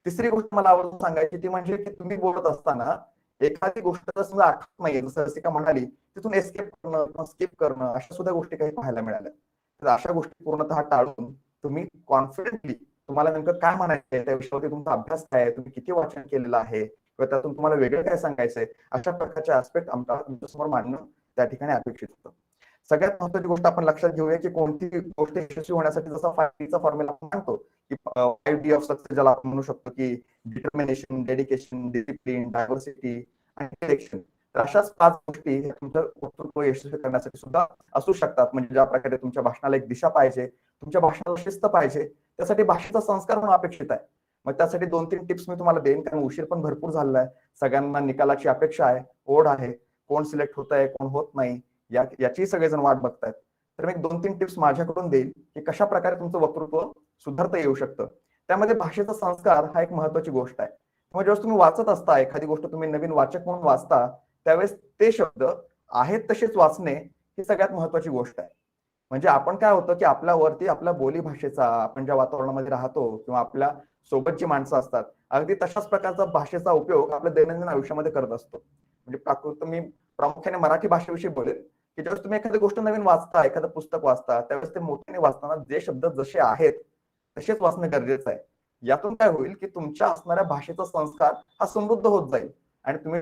तिसरी गोष्ट मला आवडून सांगायची ती म्हणजे की तुम्ही बोलत असताना एखादी गोष्ट समजा आठवत नाहीये, जसं रसिका म्हणाली तिथून एस्केप करणं किंवा स्किप करणं अशा सुद्धा गोष्टी काही पाहायला मिळाल्या. तर अशा गोष्टी पूर्णतः टाळून तुम्ही कॉन्फिडेंटली तुम्हाला नेमकं काय म्हणायचंय त्या विषयावरती तुमचा अभ्यास काय आहे, तुम्ही किती वाचन केलेलं आहे किंवा त्यातून तुम्हाला वेगळं काय सांगायचंय अशा प्रकारचे ऍस्पेक्ट तुमच्यासमोर मांडणं त्या ठिकाणी अपेक्षित होतं. सगळ्यात महत्वाची गोष्ट आपण लक्षात घेऊया की कोणती गोष्ट यशस्वी होण्यासाठी जसा 5Dचा फॉर्म्युला आपण मानतो की 5D ऑफ सक्सेस ज्याला आपण म्हणू शकतो की डिटर्मिनेशन, डेडिकेशन, डिसिप्लिन, डायव्हर्सिटी आणि सिलेक्शन. तर अशाच 5 गोष्टी तुमचं वक्तृत्व यशस्वी करण्यासाठी सुद्धा असू शकतात. म्हणजे ज्या प्रकारे तुमच्या भाषणाला एक दिशा पाहिजे, तुमच्या भाषणाला शिस्त पाहिजे, त्यासाठी भाषेचा संस्कार होणं अपेक्षित आहे. मग त्यासाठी 2-3 टिप्स मी तुम्हाला देईन कारण उशीर पण भरपूर झालेला आहे. सगळ्यांना निकालाची अपेक्षा आहे, ओढ आहे, कोण सिलेक्ट होत आहे कोण होत नाही याची सगळेजण वाट बघतायत. तर मी 2-3 टिप्स माझ्याकडून देईल की कशा प्रकारे तुमचं वक्तृत्व सुधारता येऊ शकतं. त्यामध्ये भाषेचा संस्कार हा एक महत्वाची गोष्ट आहे. मग जेव्हा तुम्ही वाचत असता एखादी गोष्ट, तुम्ही नवीन वाचक म्हणून वाचता, त्यावेळेस ते शब्द आहेत तसेच वाचणे ही सगळ्यात महत्वाची गोष्ट आहे. म्हणजे आपण काय होतं की आपल्यावरती आपल्या बोली भाषेचा, आपण ज्या वातावरणामध्ये राहतो किंवा आपल्या सोबत जी माणसं असतात, अगदी तशाच प्रकारचा भाषेचा उपयोग आपल्या दैनंदिन आयुष्यामध्ये करत असतो. म्हणजे प्राकृत मी प्रामुख्याने मराठी भाषेविषयी बोलेल की ज्यावेळेस तुम्ही एखादी गोष्ट नवीन वाचता, एखादं पुस्तक वाचता, त्यावेळेस ते मोठ्याने वाचताना जे शब्द जसे आहेत तसेच वाचणं गरजेचं आहे. यातून काय होईल की तुमच्या असणाऱ्या भाषेचा संस्कार हा समृद्ध होत जाईल आणि तुम्ही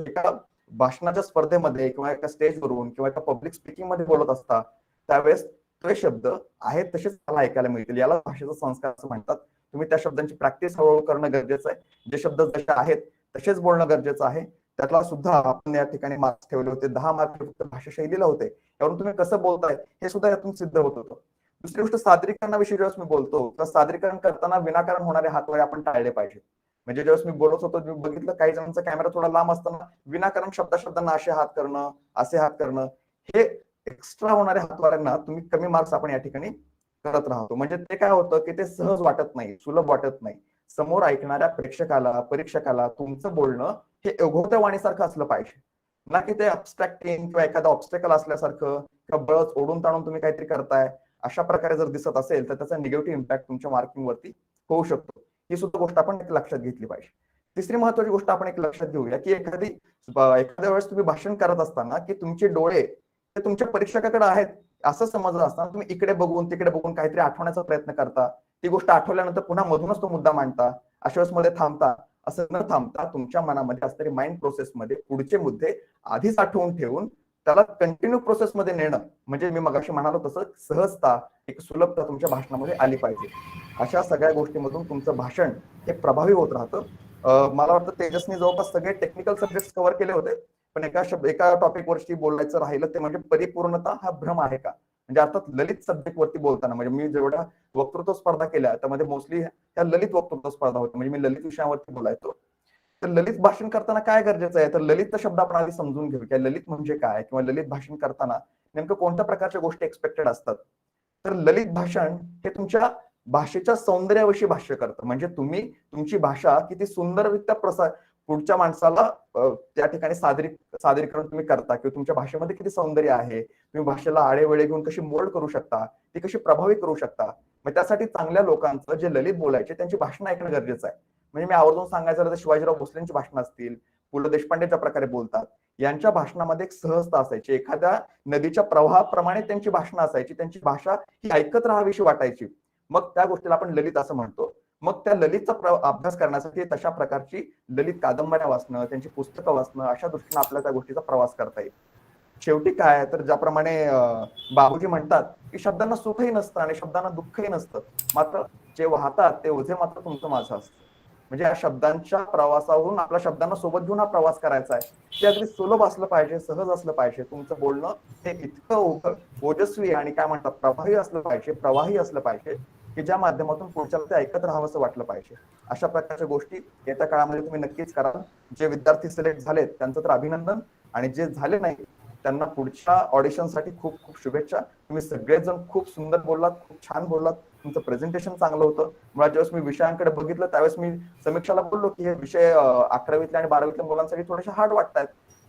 एका भाषणाच्या स्पर्धेमध्ये किंवा एका स्टेजवरून किंवा एका पब्लिक स्पीकिंग मध्ये बोलत असता, त्यावेळेस ते शब्द आहेत तसेच मला ऐकायला मिळतील. याला भाषेचा संस्कार असं म्हणतात. तुम्ही त्या शब्दांची प्रॅक्टिस हळूहळू करणं गरजेचं आहे. जे शब्द जसे आहेत तसेच बोलणं गरजेचं आहे. त्यातला सुद्धा आपण या ठिकाणी मार्क्स ठेवले होते, 10 मार्क फक्त भाषा शैलीला होते. यावरून तुम्ही कसं बोलताय हे सुद्धा यातून सिद्ध होत होतं. दुसरी गोष्ट, सादरीकरणाविषयी ज्यावेळेस मी बोलतो तर सादरीकरण करताना विनाकारण होणारे हातवारे आपण टाळले पाहिजे. म्हणजे ज्यावेळेस मी बोलत होतो, मी बघितलं काही जणांचा कॅमेरा थोडा लांब असताना विनाकारण शब्दांना असे हात करणं, असे हात करणं, हे एक्स्ट्रा होणाऱ्या हातवाऱ्यांना तुम्ही कमी मार्क्स आपण या ठिकाणी करत राहतो. म्हणजे ते काय होतं की ते सहज वाटत नाही, सुलभ वाटत नाही. समोर ऐकणाऱ्या प्रेक्षकाला, परीक्षकाला तुमचं बोलणं हे ओघवत्या वाणीसारखं असलं पाहिजे, ना की ते अबस्ट्रॅक्टिंग किंवा एखादा ऑब्स्टेकल असल्यासारखं किंवा बळच ओढून ताणून तुम्ही काहीतरी करताय अशा प्रकारे जर दिसत असेल तर त्याचा निगेटिव्ह इम्पॅक्ट तुमच्या मार्किंग वरती होऊ शकतो. ही सुद्धा गोष्ट आपण एक लक्षात घेतली पाहिजे. तिसरी महत्वाची गोष्ट आपण एक लक्षात घेऊया की एखाद्या वेळेस तुम्ही भाषण करत असताना की तुमचे डोळे ते तुमच्या परीक्षकाकडे आहेत असं समजलं असताना तुम्ही इकडे बघून तिकडे बघून काहीतरी आठवण्याचा प्रयत्न करता, ती गोष्ट आठवल्यानंतर पुन्हा मधूनच तो मुद्दा मांडता, अशा वेळेस मध्ये थांबता. असं न थांबता तुमच्या मनामध्ये असणारी माइंड प्रोसेसमध्ये पुढचे मुद्दे आधीच आठवून ठेवून त्याला कंटिन्यू प्रोसेसमध्ये नेणं, म्हणजे मी मगाशी म्हणालो तसं सहजता, एक सुलभता तुमच्या भाषणामध्ये आली पाहिजे. अशा सगळ्या गोष्टीमधून तुमचं भाषण हे प्रभावी होत राहतं. मला वाटतं तेजसने जवळपास सगळे टेक्निकल सब्जेक्ट कव्हर केले होते, पण एका टॉपिक वरती बोलायचं राहिलं ते म्हणजे परिपूर्णता हा भ्रम आहे का. म्हणजे अर्थात ललित सब्जेक्ट वरती बोलताना, म्हणजे मी जेवढ्या वक्तृत्व स्पर्धा केल्या त्यामध्ये मोस्टली त्या ललित वक्तृत्व स्पर्धा होती, म्हणजे मी ललित विषयावरती बोलायचो. तर ललित भाषण करताना काय गरजेचं आहे, तर ललित शब्द आपण आधी समजून घेऊ की ललित म्हणजे काय किंवा ललित भाषण करताना नेमकं कोणत्या प्रकारच्या गोष्टी एक्सपेक्टेड असतात. तर ललित भाषण हे तुमच्या भाषेच्या सौंदर्याविषयी भाष्य करतं. म्हणजे तुम्ही तुमची भाषा किती सुंदररित्या पुढच्या माणसाला त्या ठिकाणी सादरीकरण तुम्ही करता किंवा तुमच्या भाषेमध्ये किती सौंदर्य आहे, तुम्ही भाषेला आडेवेळे घेऊन कशी मोल्ड करू शकता, ती कशी प्रभावी करू शकता. मग त्यासाठी चांगल्या लोकांचं जे ललित बोलायचे त्यांची भाषणं ऐकणं गरजेचं आहे. म्हणजे मी आवर्जून सांगायचं तर शिवाजीराव भोसलेंची भाषणं असतील, पु ल देशपांडेच्या प्रकारे बोलतात, यांच्या भाषणामध्ये एक सहजता असायची. एखाद्या नदीच्या प्रवाहाप्रमाणे त्यांची भाषणं असायची. त्यांची भाषा ही ऐकत राहावीशी वाटायची. मग त्या गोष्टीला आपण ललित असं म्हणतो. मग त्या ललितचा अभ्यास करण्यासाठी तशा प्रकारची ललित कादंबऱ्या वाचणं, त्यांची पुस्तकं वाचणं, अशा दृष्टीने आपल्याला त्या गोष्टीचा प्रवास करता येईल. शेवटी काय तर ज्याप्रमाणे बाबूजी म्हणतात की शब्दांना सुखही नसतं आणि शब्दांना दुःखही नसतं, मात्र जे वाहतात ते ओझे मात्र तुमचं माझं असतं. म्हणजे या शब्दांच्या प्रवासावरून आपल्या शब्दांना सोबत घेऊन हा प्रवास करायचा आहे. ते अगदी सुलभ असलं पाहिजे, सहज असलं पाहिजे. तुमचं बोलणं हे इतकं ओजस्वी आणि काय म्हणतात प्रवाही असलं पाहिजे की ज्या माध्यमातून पुढच्याला ते ऐकत राहावं असं वाटलं पाहिजे. अशा प्रकारच्या गोष्टी येत्या काळामध्ये तुम्ही नक्कीच करा. जे विद्यार्थी सिलेक्ट झालेत त्यांचं तर अभिनंदन, आणि जे झाले नाही त्यांना पुढच्या ऑडिशनसाठी खूप खूप शुभेच्छा. तुम्ही सगळेजण खूप सुंदर बोललात, खूप छान बोललात, तुमचं प्रेझेंटेशन चांगलं होतं. मला ज्यावेळेस मी विषयांकडे बघितलं त्यावेळेस मी समीक्षाला बोललो की हे विषय 11वीतल्या आणि 12वीतल्या मुलांसाठी थोडेसे हार्ड वाटतात,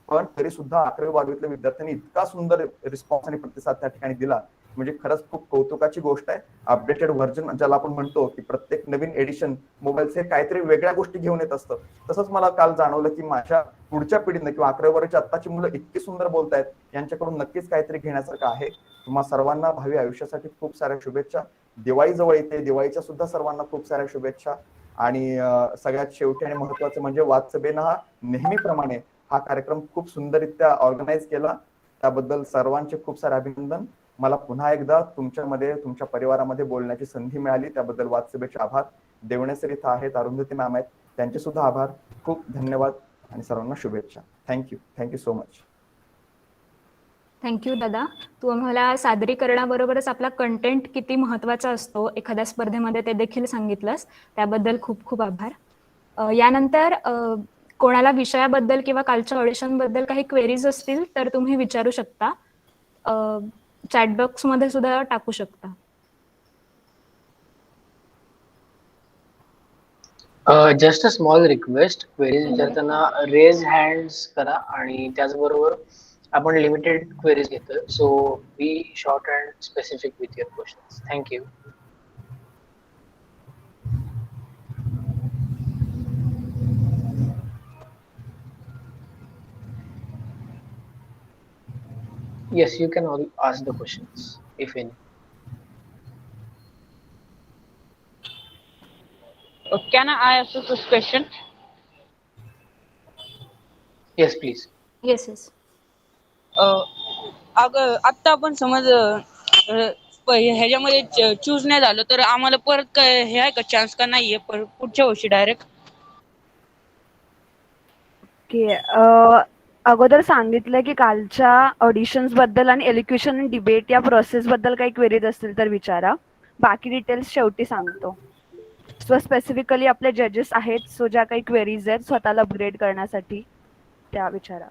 पण तरी सुद्धा 11वी 12वीतल्या विद्यार्थ्यांनी इतका सुंदर रिस्पॉन्स आणि प्रतिसाद त्या ठिकाणी दिला, म्हणजे खरंच खूप कौतुकाची गोष्ट आहे. अपडेटेड व्हर्जन ज्याला आपण म्हणतो की प्रत्येक नवीन एडिशन मोबाईलचे काहीतरी वेगळ्या गोष्टी घेऊन येत असतं, तसंच मला काल जाणवलं की माझ्या पुढच्या पिढीने किंवा 11वी 12वीची आत्ताची मुलं इतकी सुंदर बोलतायत, यांच्याकडून नक्कीच काहीतरी घेण्यासारखं आहे. तुम्हा सर्वांना भावी आयुष्यासाठी खूप साऱ्या शुभेच्छा. दिवाळी जवळ येते, दिवाळीच्या सुद्धा सर्वांना खूप साऱ्या शुभेच्छा. आणि सगळ्यात शेवटी आणि महत्वाचं म्हणजे वादसभेनं हा नेहमीप्रमाणे हा कार्यक्रम खूप सुंदररित्या ऑर्गनाईज केला, त्याबद्दल सर्वांचे खूप सारे अभिनंदन. मला पुन्हा एकदा तुमच्यामध्ये, तुमच्या परिवारामध्ये बोलण्याची संधी मिळाली, त्याबद्दल वादसभेचे आभार. देवणेसर इथं आहेत, अरुंधती मॅम आहेत, त्यांचे सुद्धा आभार. खूप धन्यवाद आणि सर्वांना शुभेच्छा. Thank you so much. थँक्यू दादा. तू आम्हाला सादरीकरणाबरोबरच आपला कंटेंट किती महत्त्वाचा असतो एखाद्या स्पर्धेमध्ये ते देखील सांगितलंस, त्याबद्दल खूप खूप आभार. यानंतर कोणाला विषयाबद्दल किंवा कालच्या ऑडिशनबद्दल काही क्वेरीज असतील तर तुम्ही विचारू शकता. चॅटबॉक्स मध्ये सुद्धा टाकू शकता. Just a small request, queries विचारताना रेज हँड्स करा आणि त्याचबरोबर आपण लिमिटेड क्वेरीज घेतोय, so be short and specific with your questions. Thank you. Yes, you can all ask the questions, if any. Can I ask this question? Yes, please. Yes yes. अगं आता आपण समज ह्याच्यामध्ये चूज नाही झालं तर आम्हाला परत काय हे आहे का चान्स का नाहीये पुढच्या वर्षी डायरेक्ट? ओके. अगोदर सांगितलं की कालच्या ऑडिशन्स बद्दल आणि एलिक्युशन आणि डिबेट या प्रोसेस बद्दल काही क्वेरीज असतील तर विचारा. बाकी डिटेल्स शेवटी सांगतो. सो स्पेसिफिकली आपले जजेस आहेत, सो ज्या काही क्वेरीज आहेत स्वतःला अपग्रेड करण्यासाठी त्या विचारा.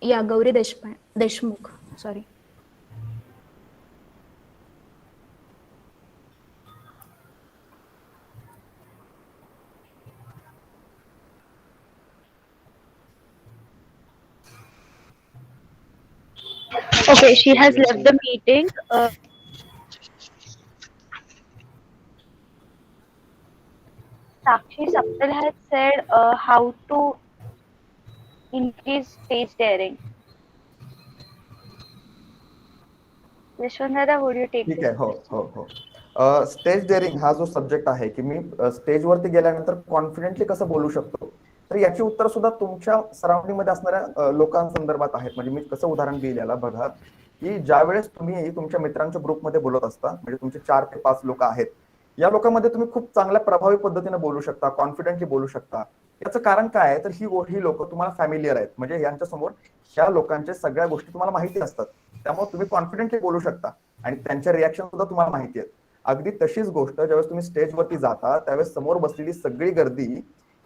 या Gauri Deshmukh sorry. Okay, she has left the meeting. Sakshi Saptal has said how to increase stage daring. Yashwant, would you take ठीक this आहे. हो question? हो हो. स्टेज डेअरिंग हा जो सब्जेक्ट आहे की मी स्टेजवरती गेल्यानंतर कॉन्फिडेंटली कसं बोलू शकतो, तर याची उत्तर सुद्धा तुमच्या सराउंडिंग मध्ये असणाऱ्या लोकांसंदर्भात आहेत. म्हणजे मी कसं उदाहरण देईल याला बघा, की ज्या वेळेस तुम्ही तुमच्या मित्रांच्या ग्रुपमध्ये बोलत असता, म्हणजे तुमचे 4 ते 5 लोक आहेत, या लोकांमध्ये तुम्ही खूप चांगल्या प्रभावी पद्धतीने बोलू शकता, कॉन्फिडेंटली बोलू शकता. याचं कारण काय आहे, तर ही लोक तुम्हाला फॅमिलियर आहेत, म्हणजे यांच्या समोर ह्या लोकांच्या सगळ्या गोष्टी तुम्हाला माहिती असतात, त्यामुळे तुम्ही कॉन्फिडेंटली बोलू शकता आणि त्यांच्या रिॲक्शन सुद्धा तुम्हाला माहिती आहेत. अगदी तशीच गोष्ट ज्यावेळेस तुम्ही स्टेजवरती जाता त्यावेळेस समोर बसलेली सगळी गर्दी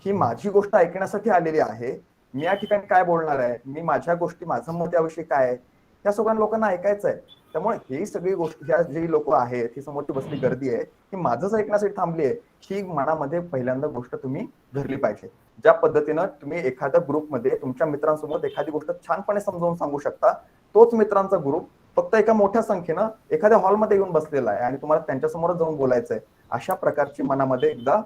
ही माझी गोष्ट ऐकण्यासाठी आलेली आहे. मी या ठिकाणी काय बोलणार आहे, मी माझ्या गोष्टी, माझं मत याविषयी काय आहे, त्या सगळ्या लोकांना ऐकायचं आहे. त्यामुळे ही सगळी गोष्ट, ह्या जी लोक आहेत, ही समोरची बसली गर्दी आहे, ही माझंच ऐकण्यासाठी थांबली आहे, ही मनामध्ये पहिल्यांदा गोष्ट तुम्ही धरली पाहिजे. ज्या पद्धतीनं तुम्ही एखाद्या ग्रुपमध्ये तुमच्या मित्रांसोबत एखादी गोष्ट छानपणे समजावून सांगू शकता, तोच मित्रांचा ग्रुप फक्त एका मोठ्या संख्येनं एखाद्या हॉलमध्ये येऊन बसलेला आहे आणि तुम्हाला त्यांच्यासमोरच जाऊन बोलायचंय. अशा प्रकारची मनामध्ये एकदा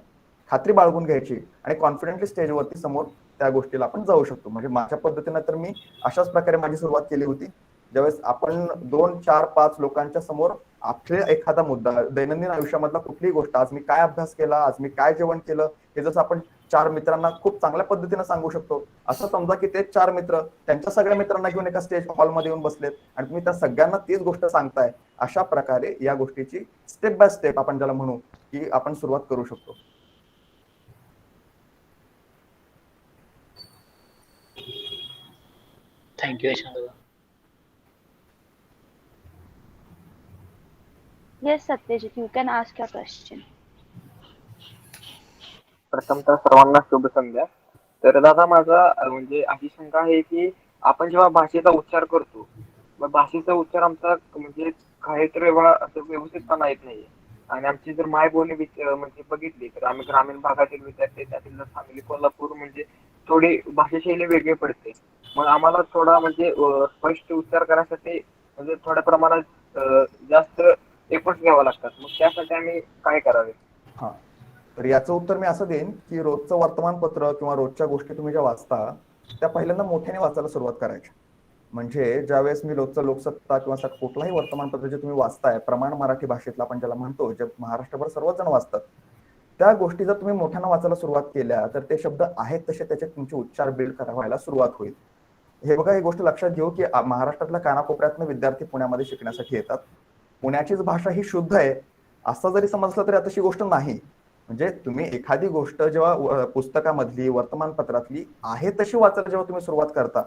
खात्री बाळगून घ्यायची आणि कॉन्फिडेंटली स्टेजवरती समोर त्या गोष्टीला आपण जाऊ शकतो. म्हणजे माझ्या पद्धतीनं तर मी अशाच प्रकारे माझी सुरुवात केली होती. ज्यावेळेस आपण 2, 4, 5 लोकांच्या समोर आपले एखादा मुद्दा, दैनंदिन आयुष्यामधला कुठलीही गोष्ट, आज मी काय अभ्यास केला, आज मी काय जेवण केलं, हे जसं आपण 4 मित्रांना खूप चांगल्या पद्धतीने सांगू शकतो, असं समजा की ते 4 मित्र त्यांच्या सगळ्या मित्रांना घेऊन एका स्टेज हॉलमध्ये येऊन बसलेत आणि तुम्ही त्या सगळ्यांना तीच गोष्ट सांगताय. अशा प्रकारे या गोष्टीची स्टेप बाय स्टेप आपण ज्याला म्हणू की आपण सुरुवात करू शकतो. Thank you Yashwant. Yes, Satyajit, you can ask your question. प्रथमतः सर्वांना शुभ संध्या. तर दादा माझा म्हणजे अशी शंका आहे की आपण जेव्हा भाषेचा उच्चार करतो, मग भाषेचा उच्चार आमचा म्हणजे काही तर वेळा असं व्यवस्थितपणा येत नाहीये आणि आमची जर मायबोली म्हणजे बघितली तर आम्ही ग्रामीण भागातील विद्यार्थी, त्यातील सांगली, कोल्हापूर, म्हणजे थोडी भाषाशैली वेगळी पडते. मग आम्हाला थोडा म्हणजे स्पष्ट उच्चार करण्यासाठी म्हणजे थोड्या प्रमाणात जास्त एफर्ट्स घ्यावा लागतात. मग त्यासाठी आम्ही काय करावे? हा, तर याचं उत्तर मी असं देईन की रोजचं वर्तमानपत्र किंवा रोजच्या गोष्टी तुम्ही ज्या वाचता त्या पहिल्यांदा मोठ्याने वाचायला सुरुवात करायची. म्हणजे ज्यावेळेस मी रोजचं लोकसत्ता किंवा कुठलाही वर्तमानपत्र जे तुम्ही वाचताय, प्रमाण मराठी भाषेतला आपण ज्याला म्हणतो, जे महाराष्ट्रभर सर्वच जण वाचतात, त्या गोष्टी जर तुम्ही मोठ्यानं वाचायला सुरुवात केल्या तर ते शब्द आहेत तसे त्याचे तुमचे उच्चार बिल्ड करायला सुरुवात होईल. हे बघा, ही गोष्ट लक्षात घेऊ की महाराष्ट्रातल्या कानाकोपऱ्यातनं विद्यार्थी पुण्यामध्ये शिकण्यासाठी येतात. पुण्याचीच भाषा ही शुद्ध आहे असं जरी समजलं तरी तशी गोष्ट नाही. म्हणजे तुम्ही एखादी गोष्ट जेव्हा पुस्तकामधली, वर्तमानपत्रातली आहे तशी वाचायला जेव्हा तुम्ही सुरुवात करता,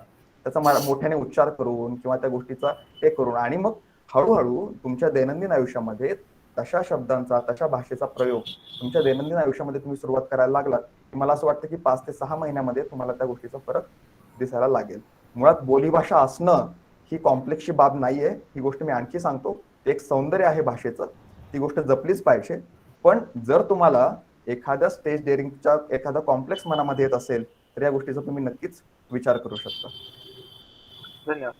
त्याचा मोठ्याने उच्चार करून किंवा त्या गोष्टीचा हे करून आणि मग हळूहळू तुमच्या दैनंदिन आयुष्यामध्ये तशा शब्दांचा, तशा भाषेचा प्रयोग तुमच्या दैनंदिन आयुष्यामध्ये तुम्ही सुरुवात करायला लागलात की मला असं वाटतं की 5 ते 6 महिन्यामध्ये तुम्हाला त्या गोष्टीचा फरक दिसायला लागेल. मुळात बोलीभाषा असणं ही कॉम्प्लेक्सची बाब नाहीये, ही गोष्ट मी आणखी सांगतो. एक सौंदर्य आहे भाषेचं, ती गोष्ट जपलीच पाहिजे. पण जर तुम्हाला एखाद्या स्टेज डेअरिंगचा एखादा कॉम्प्लेक्स मनामध्ये येत असेल तर या गोष्टीचा तुम्ही नक्कीच विचार करू शकता. धन्यवाद.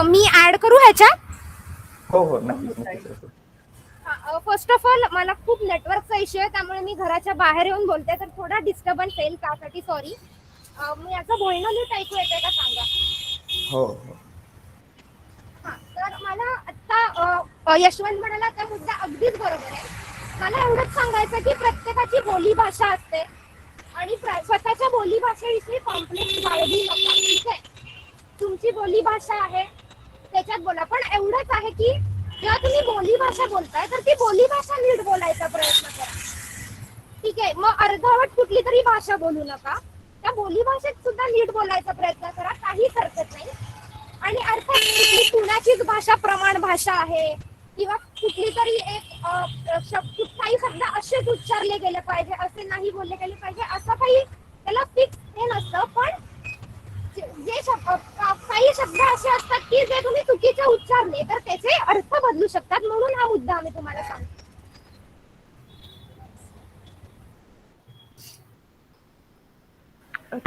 मी ऍड करू ह्याच्यात? हो नक्कीच. फर्स्ट ऑफ ऑल मला खूप नेटवर्कचा इश्यू आहे, त्यामुळे मी घराच्या बाहेर येऊन बोलते, तर थोडा डिस्टर्बन्स येईल, त्यासाठी सॉरी. मी याचं बोलणं नीट ऐकू येतंय का सांगा? हो. तर मला आता यशवंत म्हणाला त्या मुद्दा अगदीच बरोबर आहे. मला एवढंच सांगायचं की प्रत्येकाची बोली भाषा असते आणि स्वतःच्या बोली भाषेविषयी कॉम्प्लेक्स बाळगू नका. ठीक आहे, तुमची बोली भाषा आहे त्याच्यात बोला, पण एवढंच आहे की जेव्हा तुम्ही बोली भाषा बोलताय तर ती बोली भाषा नीट बोलायचा प्रयत्न करा. ठीक आहे, मग अर्धवट कुठली तरी भाषा बोलू नका, त्या बोली भाषेत सुद्धा नीट बोलायचा प्रयत्न करा, काहीच हरकत नाही. आणि अर्थात कुठली पुण्याचीच भाषा प्रमाण भाषा आहे किंवा कुठली तरी एक काही शब्द असेच उच्चारले गेले पाहिजे, असे नाही बोलले गेले पाहिजे, असं काही त्याला फिक्स हे नसतं. पण जे काही शब्द असे असतात की जे तुम्ही चुकीचे उच्चारले तर त्याचे अर्थ बदलू शकतात, म्हणून हा मुद्दा आम्ही तुम्हाला सांगतो.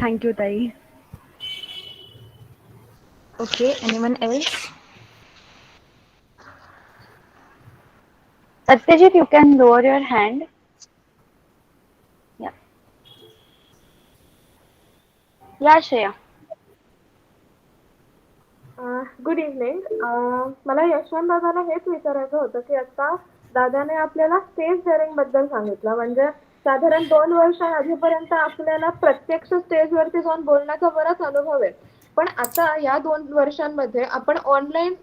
थँक्यू ताई. Okay, anyone else? Satyajit, you can lower your hand. Yeah. Yeah, Shreya. Good evening. मला यशवंत दादाला हेच विचारायचं होतं की आता दादाने आपल्याला स्टेज डेअरिंग बद्दल सांगितलं, म्हणजे साधारण 2 वर्षांआधीपर्यंत आपल्याला प्रत्यक्ष स्टेजवरती जाऊन बोलण्याचा बराच अनुभव आहे. पण आता या 2 वर्षांमध्ये आपण ऑनलाईन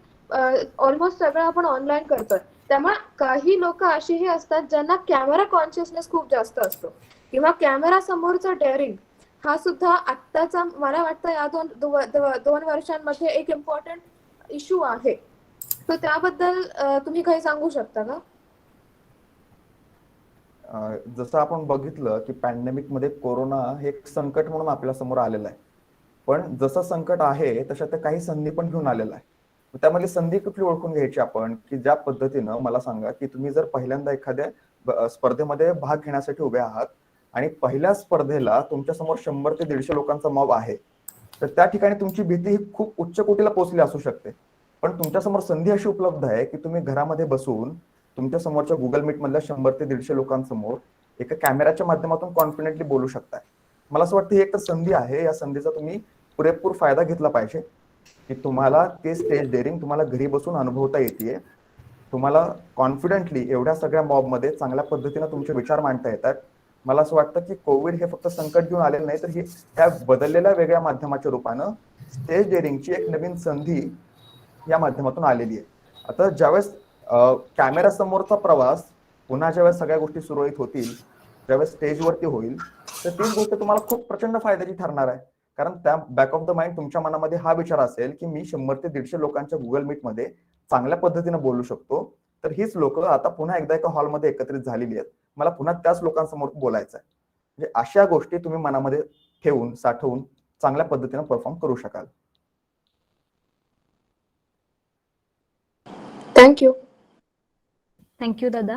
ऑलमोस्ट सगळं आपण ऑनलाईन करतोय. त्यामुळे काही लोक अशीही असतात ज्यांना कॅमेरा कॉन्शियसनेस खूप जास्त असतो किंवा कॅमेरा समोरचं डेअरिंग हा सुद्धा आत्ताचा मला वाटतं या 2 वर्षांमध्ये एक इम्पॉर्टंट इश्यू आहे. तर त्याबद्दल तुम्ही काही सांगू शकता का? जसं आपण बघितलं की पॅन्डेमिक मध्ये कोरोना हे एक संकट म्हणून आपल्या समोर आलेलं आहे, पण जसं संकट आहे तशा त्या काही संधी पण घेऊन आलेला आहे. त्यामध्ये संधी कुठली ओळखून घ्यायची आपण, की ज्या पद्धतीनं मला सांगा की तुम्ही जर पहिल्यांदा एखाद्या स्पर्धेमध्ये भाग घेण्यासाठी उभे आहात आणि पहिल्या स्पर्धेला तुमच्या समोर 100 ते 150 लोकांचा मॉब आहे, तर त्या ठिकाणी तुमची भीती ही खूप उच्च कोटीला पोहोचली असू शकते. पण तुमच्या समोर संधी अशी उपलब्ध आहे की तुम्ही घरामध्ये बसून तुमच्या समोरच्या गुगल मीट मधल्या 100 ते 150 लोकांसमोर एका कॅमेराच्या माध्यमातून कॉन्फिडेंटली बोलू शकताय. मला असं वाटतं ही एक तर संधी आहे, या संधीचा तुम्ही पुरेपूर फायदा घेतला पाहिजे की तुम्हाला ते स्टेज डेअरिंग तुम्हाला घरी बसून अनुभवता येते. तुम्हाला कॉन्फिडेंटली एवढ्या सगळ्या मॉब मध्ये चांगल्या पद्धतीने तुमचे विचार मांडता येतात. मला असं वाटतं की कोविड हे फक्त संकट घेऊन आलेलं नाही, तर ही त्या बदललेल्या वेगळ्या माध्यमाच्या रूपानं स्टेज डेअरिंगची एक नवीन संधी या माध्यमातून आलेली आहे. आता ज्यावेळेस कॅमेरा समोरचा प्रवास पुन्हा ज्यावेळेस सगळ्या गोष्टी सुरळीत होतील, ज्यावेळेस स्टेजवरती होईल, तर तीच गोष्ट तुम्हाला खूप प्रचंड फायद्याची ठरणार आहे. कारण त्या बॅक ऑफ द माइंड तुमच्या मनामध्ये हा विचार असेल की मी 100 ते 150 लोकांच्या गुगल मीट मध्ये चांगल्या पद्धतीने बोलू शकतो, तर हीच लोक आता पुन्हा एकदा एका हॉलमध्ये एकत्रित झालेली आहेत, मला पुन्हा त्याच लोकांसमोर बोलायचं आहे. म्हणजे अशा गोष्टी तुम्ही मनामध्ये ठेवून साठवून चांगल्या पद्धतीने परफॉर्म करू शकाल. Thank you. Thank you, Dada.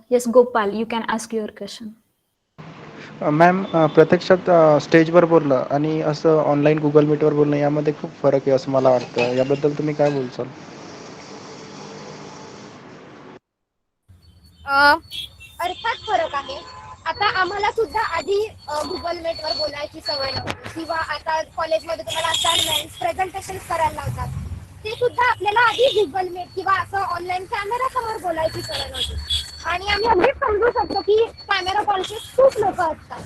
Yes, Gopal, you can ask your question. Ma'am, प्रत्यक्षात स्टेजवर बोलणं आणि असं ऑनलाईन गुगल मीटवर बोलणं यामध्ये खूप फरक आहे असं मला वाटतं. याबद्दल तुम्ही काय बोलचाल? अर्थात फरक आहे. आता आम्हाला सुद्धा आधी गुगल मीटवर बोलायची सवय नव्हती किंवा आता कॉलेजमध्ये तुम्हाला असाइनमेंट प्रेझेंटेशन करायला लावतात, ते सुद्धा आपल्याला आधी गुगल मीट किंवा असं ऑनलाईन कॅमेरा समोर बोलायची सवय नव्हती. आणि आम्ही अगदीच समजू शकतो की कॅमेरा कॉन्शियस खूप लोक असतात.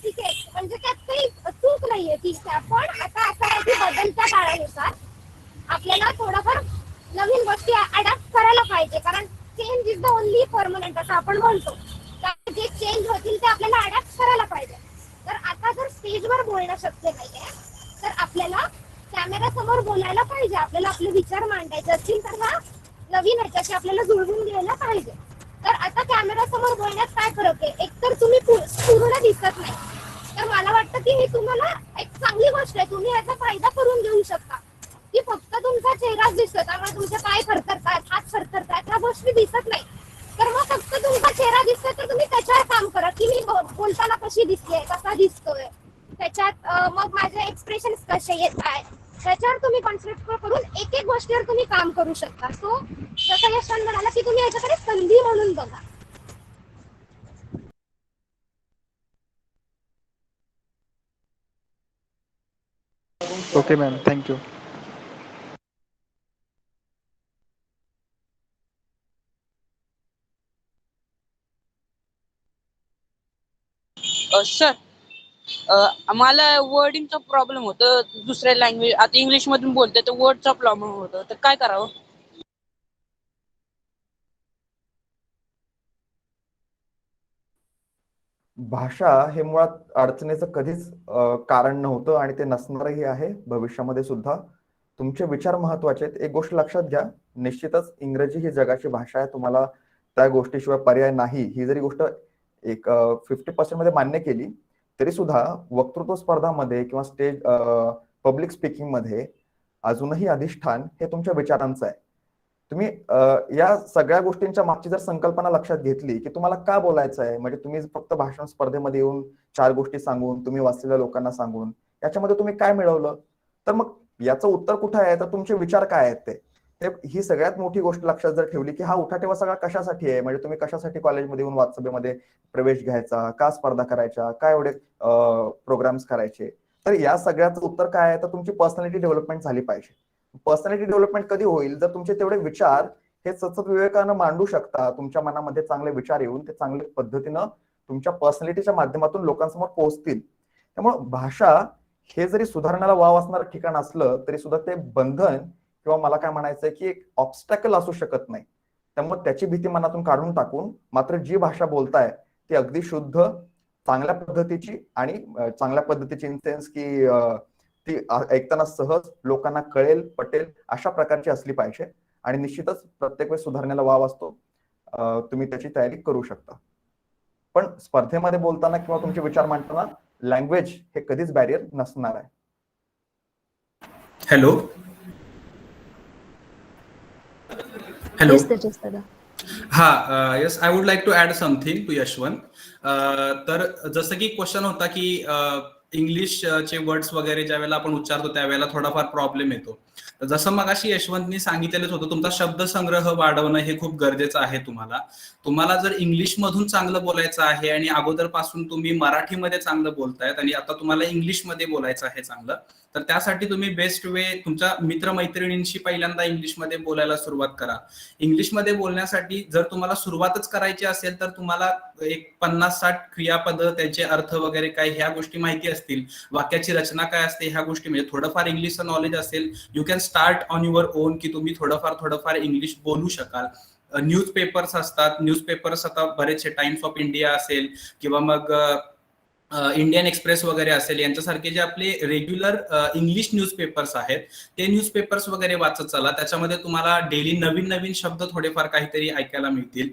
ठीक आहे, म्हणजे त्यात काही चूक नाहीये की पण आता असं आहे की बदलत्या काळानुसार आपल्याला थोडंफार नवीन गोष्टी अडॅप्ट करायला पाहिजे, कारण change is the only permanent असं आपण म्हणतो. जे चेंज होतील ते आपल्याला अडॅप्ट करायला पाहिजे. तर आता जर स्टेजवर बोलणं शक्य नाहीये तर आपल्याला कॅमेरा समोर बोलायला पाहिजे. आपल्याला आपले विचार मांडायचे असतील तर हा नवीन ह्याच्याशी आपल्याला जुळवून घ्यायला पाहिजे. तर आता कॅमेरा समोर बोलण्यात काय फरक आहे? एकतर तुम्ही पूर्ण दिसत नाही, तर मला वाटतं की ही तुम्हाला एक चांगली गोष्ट आहे. तुम्ही याचा फायदा करून घेऊ शकता की फक्त तुमचा चेहराच दिसतो, त्यामुळे तुमचे पाय थरथरतात, हात थरथरतात, ह्या गोष्टी दिसत नाही. तर मग फक्त तुमचा चेहरा दिसतोय तर तुम्ही त्याच्यावर काम करा की मी बोलताना कशी दिसते, कसा दिसतोय, त्याच्यात मग माझे एक्सप्रेशन कसे येत आहे, त्याच्यावर तुम्ही कॉन्सन्ट्रेट करून एक एक गोष्टीवर तुम्ही काम करू शकता. सो जसं यशवंत म्हणाला की तुम्ही याच्याकडे संधी म्हणून बघा. Okay ma'am, thank you. सर, आम्हाला वर्डिंगचा प्रॉब्लेम होतं. दुसऱ्या लँग्वेज आता इंग्लिश मधून बोलते तर वर्डचा प्रॉब्लेम होतो, तर काय करावं? भाषा हे मुळात अडचणीचं कधीच कारण नव्हतं आणि ते नसणारही आहे भविष्यामध्ये सुद्धा. तुमचे विचार महत्वाचे आहेत. एक गोष्ट लक्षात घ्या, निश्चितच इंग्रजी ही जगाची भाषा आहे, तुम्हाला त्या गोष्टीशिवाय पर्याय नाही. ही जरी गोष्ट एक 50% मध्ये मान्य केली तरी सुद्धा वक्तृत्व स्पर्धामध्ये किंवा स्टेज पब्लिक स्पीकिंग मध्ये अजूनही अधिष्ठान हे तुमच्या विचारांचं आहे. तुम्ही या सगळ्या गोष्टींच्या मागची जर संकल्पना लक्षात घेतली की तुम्हाला का बोलायचं आहे, म्हणजे तुम्ही फक्त भाषण स्पर्धेमध्ये येऊन 4 गोष्टी सांगून, तुम्ही वाचलेल्या लोकांना सांगून याच्यामध्ये तुम्ही काय मिळवलं, तर मग याचं उत्तर कुठं आहे, तर तुमचे विचार काय आहेत ते. ही सगळ्यात मोठी गोष्ट लक्षात जर ठेवली की हा उठाठेवा सगळा कशासाठी आहे, म्हणजे तुम्ही कशासाठी कॉलेजमध्ये येऊन वादसभेमध्ये प्रवेश घ्यायचा, का स्पर्धा करायच्या, काय एवढे प्रोग्राम्स करायचे, तर या सगळ्याचं उत्तर काय आहे, तर तुमची पर्सनॅलिटी डेव्हलपमेंट झाली पाहिजे. पर्सनॅलिटी डेव्हलपमेंट कधी होईल, जर तुमचे तेवढे विचार हे सतत विवेकानं मांडू शकता, तुमच्या मनामध्ये चांगले विचार येऊन ते चांगल्या पद्धतीनं तुमच्या पर्सनॅलिटीच्या माध्यमातून लोकांसमोर पोहोचतील. त्यामुळे भाषा हे जरी सुधारण्याला वाव असणारं ठिकाण असलं तरी सुद्धा ते बंधन किंवा मला काय म्हणायचंय की एक ऑब्स्टॅकल असू शकत नाही. त्यामुळे त्याची भीती मनातून काढून टाकून मात्र जी भाषा बोलताय ती अगदी शुद्ध, चांगल्या पद्धतीची आणि चांगल्या पद्धतीची इन सेन्स की ती ऐकताना सहज लोकांना कळेल, पटेल अशा प्रकारची असली पाहिजे. आणि निश्चितच प्रत्येक वेळेस सुधारण्याला वाव असतो, तुम्ही त्याची तयारी करू शकता. पण स्पर्धेमध्ये बोलताना किंवा तुमचे विचार मांडताना लँग्वेज हे कधीच बॅरियर नसणार आहे. हॅलो हॅलो हा, yes, I would like to add something to Yashwant. तर जसं की क्वेश्चन होता की इंग्लिशचे वर्ड्स वगैरे ज्या वेळेला आपण उच्चारतो त्यावेळेला थोडाफार प्रॉब्लेम येतो. जसं मगाशी यशवंतनी सांगितलेलंच होतं, तुमचा शब्दसंग्रह वाढवणं हे खूप गरजेचं आहे. तुम्हाला जर इंग्लिश मधून चांगलं बोलायचं आहे आणि अगोदरपासून तुम्ही मराठीमध्ये चांगलं बोलतायत आणि आता तुम्हाला इंग्लिशमध्ये बोलायचं आहे चांगलं, तर त्यासाठी तुम्ही बेस्ट वे तुमच्या मित्रमैत्रिणींशी पहिल्यांदा इंग्लिशमध्ये बोलायला सुरुवात करा. इंग्लिशमध्ये बोलण्यासाठी जर तुम्हाला सुरुवातच करायची असेल तर तुम्हाला एक 50-60 क्रियापद, त्याचे अर्थ वगैरे काय ह्या गोष्टी माहिती असतील, वाक्याची रचना काय असते ह्या गोष्टी, म्हणजे थोडंफार इंग्लिशचं नॉलेज असेल, you can start on your on की तुम्ही थोडंफार इंग्लिश बोलू शकाल. न्यूजपेपर्स असतात, न्यूजपेपर्स आता बरेचसे टाइम्स ऑफ इंडिया असेल किंवा मग इंडियन एक्सप्रेस वगैरे असेल, यांच्यासारखे जे आपले रेग्युलर इंग्लिश न्यूजपेपर्स आहेत ते न्यूजपेपर्स वगैरे वाचत चला. त्याच्यामध्ये तुम्हाला डेली नवीन शब्द थोडेफार काहीतरी ऐकायला मिळतील.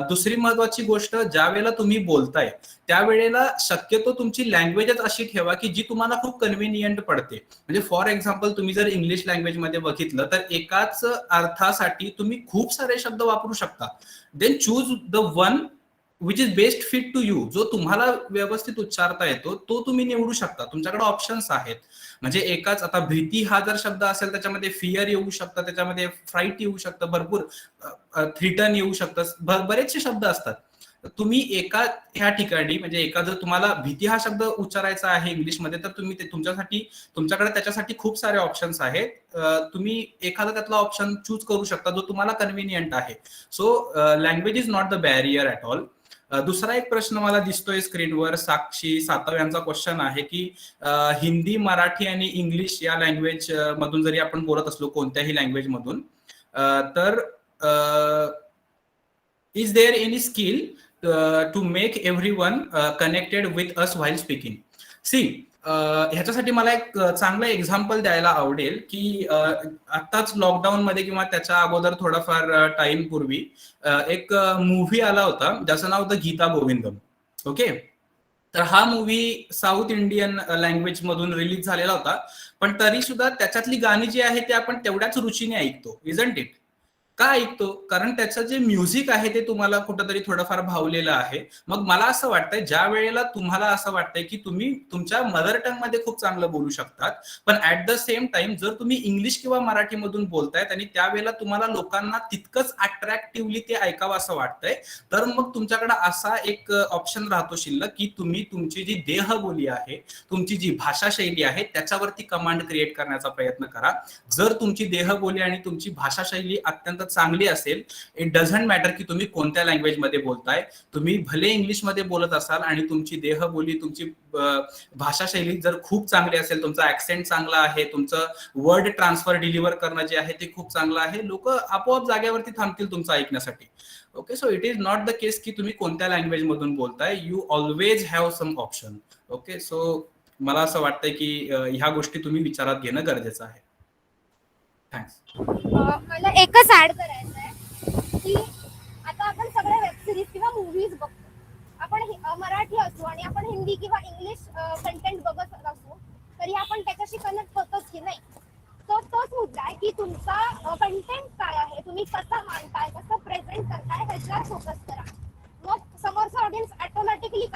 दुसरी महत्वाची गोष्ट, ज्या वेळेला तुम्ही बोलताय त्यावेळेला शक्यतो तुमची लँग्वेजच अशी ठेवा की जी तुम्हाला खूप कन्व्हिनियंट पडते. म्हणजे फॉर एक्झाम्पल तुम्ही जर इंग्लिश लँग्वेजमध्ये बघितलं तर एकाच अर्थासाठी तुम्ही खूप सारे शब्द वापरू शकता. Then choose the one which is best fit to you. जो तुम्हाला व्यवस्थित उच्चारता येतो तो तुम्ही निवडू शकता. तुमच्याकडे ऑप्शन्स आहेत. म्हणजे एकाच, आता भीती हा जर शब्द असेल त्याच्यामध्ये फिअर येऊ शकतं, त्याच्यामध्ये फ्राईट येऊ शकतं, भरपूर थ्रिटन येऊ शकतं, बरेचसे शब्द असतात. तुम्ही एका ह्या ठिकाणी, म्हणजे एका जर तुम्हाला भीती हा शब्द उच्चारायचा आहे इंग्लिशमध्ये तर तुम्ही तुमच्याकडे त्याच्यासाठी खूप सारे ऑप्शन्स आहेत. तुम्ही एखादा त्यातला ऑप्शन चूज करू शकता जो तुम्हाला कन्व्हिनियंट आहे. So language is not the barrier at all. दुसरा एक प्रश्न मला दिसतोय स्क्रीनवर, साक्षी सातव यांचा क्वेश्चन आहे की हिंदी, मराठी आणि इंग्लिश या लँग्वेज मधून जरी आपण बोलत असलो कोणत्याही लँग्वेज मधून, तर is there any skill to make everyone connected with us while speaking? See, ह्याच्यासाठी मला एक चांगलं एक्झाम्पल द्यायला आवडेल की आत्ताच लॉकडाऊन मध्ये किंवा त्याच्या अगोदर थोडाफार टाइम पूर्वी एक मूव्ही आला होता ज्याचं नाव होतं गीता गोविंदम. ओके, तर हा मूव्ही साऊथ इंडियन लँग्वेज मधून रिलीज झालेला होता, पण तरी सुद्धा त्याच्यातली गाणी जी आहे ते आपण तेवढ्याच रुचीने ऐकतो, इजंट इट? का ऐकतो? कारण त्याचं जे म्युझिक आहे ते तुम्हाला कुठंतरी थोडंफार भावलेलं आहे. मग मला असं वाटतंय ज्या वेळेला तुम्हाला असं वाटतंय की तुम्ही तुमच्या मदर टंग मध्ये खूप चांगलं बोलू शकतात, पण ऍट द सेम टाइम जर तुम्ही इंग्लिश किंवा मराठीमधून बोलतायत आणि त्यावेळेला तुम्हाला लोकांना तितकंच अट्रॅक्टिव्हली ते ऐकावं असं वाटतंय, तर मग तुमच्याकडे असा एक ऑप्शन राहतो शिल्लक की तुम्ही तुमची जी देहबोली आहे, तुमची जी भाषा शैली आहे त्याच्यावरती कमांड क्रिएट करण्याचा प्रयत्न करा. जर तुमची देहबोली आणि तुमची भाषा शैली अत्यंत चांगली असेल, इट डझंट मॅटर की तुम्ही कोणत्या लँग्वेज मध्ये बोलताय, तुम्ही भले इंग्लिश मध्ये बोलत असाल आणि तुमची देहबोली, तुमची भाषा शैली जर खूप चांगली असेल, तुमचा ऍक्सेंट चांगला आहे, तुमचं वर्ड ट्रान्सफर डिलिव्हर करणं जे आहे ते खूप चांगलं आहे, लोक आपोआप जागेवरती थांबतील तुमचं ऐकण्यासाठी. Okay, so it is not the case की तुम्ही कोणत्या लँग्वेज मधून बोलताय, you always have some option. Okay, so मला असं वाटतंय की ह्या गोष्टी तुम्ही विचारात घेणं गरजेचं आहे. थँक्स. मला एकच ऍड करायचं आहे की आता आपण सगळे वेब सिरीज किंवा मूवीज बघतो, आपण मराठी असू आणि आपण हिंदी किंवा इंग्लिश कंटेंट बघत असू तरी आपण त्याच्याशी कनेक्ट होतोच की नाही. तर तोच मुद्दा आहे की तुमचा कंटेंट काय आहे, तुम्ही कसं मांडताय, कसं प्रेझेंट करताय ह्याच्यावर फोकस करा. मग समोरचा ऑडियन्स ऑटोमॅटिकली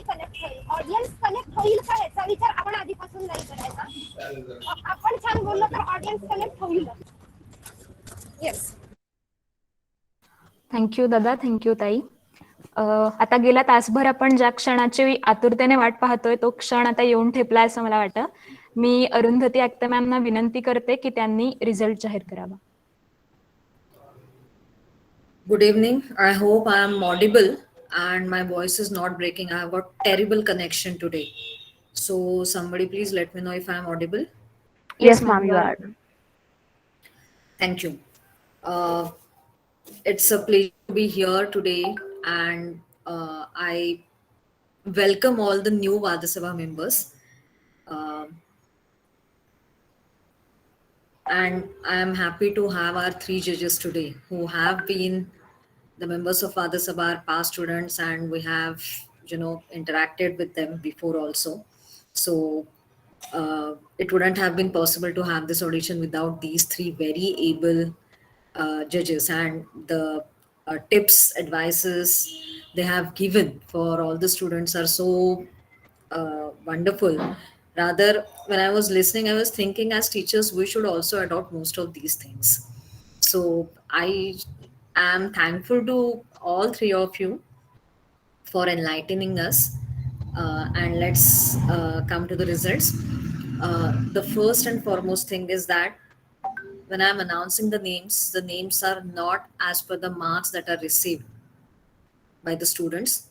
कनेक्ट होईल. ऑडियन्स कनेक्ट होईल का ह्याचा विचार आपण आधीपासून नाही करायचा. आपण छान बोललो तर ऑडियन्स कनेक्ट होईल. येस. थँक्यू दादा, थँक्यू ताई. आता गेला तासभर आपण ज्या क्षणाची आतुरतेने वाट पाहतोय तो क्षण आता येऊन ठेपला असं मला वाटतं. मी अरुंधती आक्ते मॅमना विनंती करते की त्यांनी रिझल्ट जाहीर करावा. Good evening. I hope I am audible and my voice is not breaking. I have got terrible connection today. So somebody please let me know if I am audible. Yes, ma'am, you are. Thank you. It's a pleasure to be here today and I welcome all the new Vada Sabha members. And I am happy to have our 3 judges today who have been the members of Vada Sabha, our past students, and we have, interacted with them before also. So it wouldn't have been possible to have this audition without these 3 very able judges, and the tips, advices they have given for all the students are so wonderful. Rather, when I was listening, I was thinking as teachers, we should also adopt most of these things. So I am thankful to all 3 of you for enlightening us. And let's come to the results. The first and foremost thing is that when I'm announcing the names are not as per the marks that are received by the students.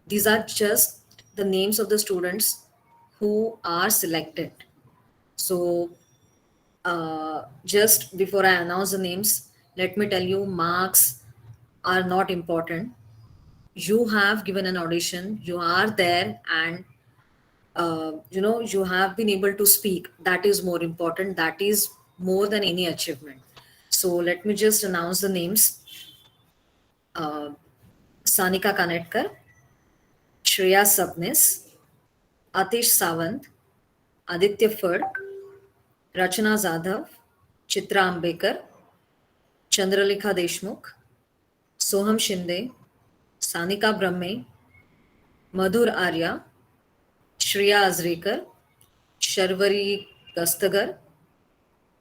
These are just the names of the students who are selected. So just before I announce the names, let me tell you, marks are not important. You have given an audition, you are there, and you have been able to speak. That is more important. That is more than any achievement. So let me just announce the names. Sanika Kanetkar, Shreya Sabnis, Atish Sawant, Aditya Fad, Rachana Zadhav, Chitra Ambekar, Chandralekha Deshmukh, Soham Shinde, Sanika Brahme, Madhur Arya, Shreya Azrekar, Sharvari Gastagar,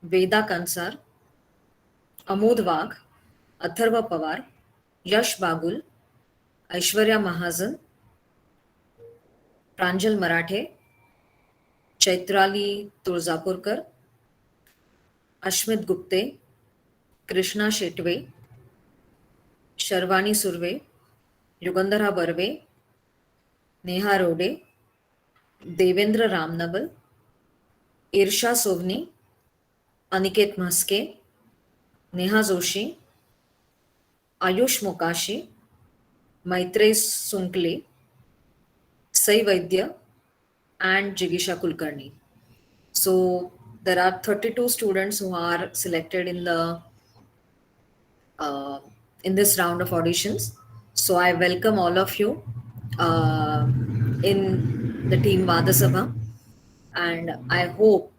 Veda Kansar, Amod Wagh, Atharva Pawar, Yash Bagul, Aishwarya Mahajan, Pranjal Marathe, Chaitrali Tuljapurkar, Ashmit Gupte, Krishna शेटवे, Sharvani Surve, Yugandhara Barve, Neha Rode, Devendra रामनवल, ईर्षा सोवनी, अनिकेत म्हस्के, नेहा जोशी, आयुष मोकाशी, मैत्रेय सुंकले, सई वैद्य and Jigisha Kulkarni. So there are 32 students who are selected in this round of auditions. So I welcome all of you in the team Vadasabha, and I hope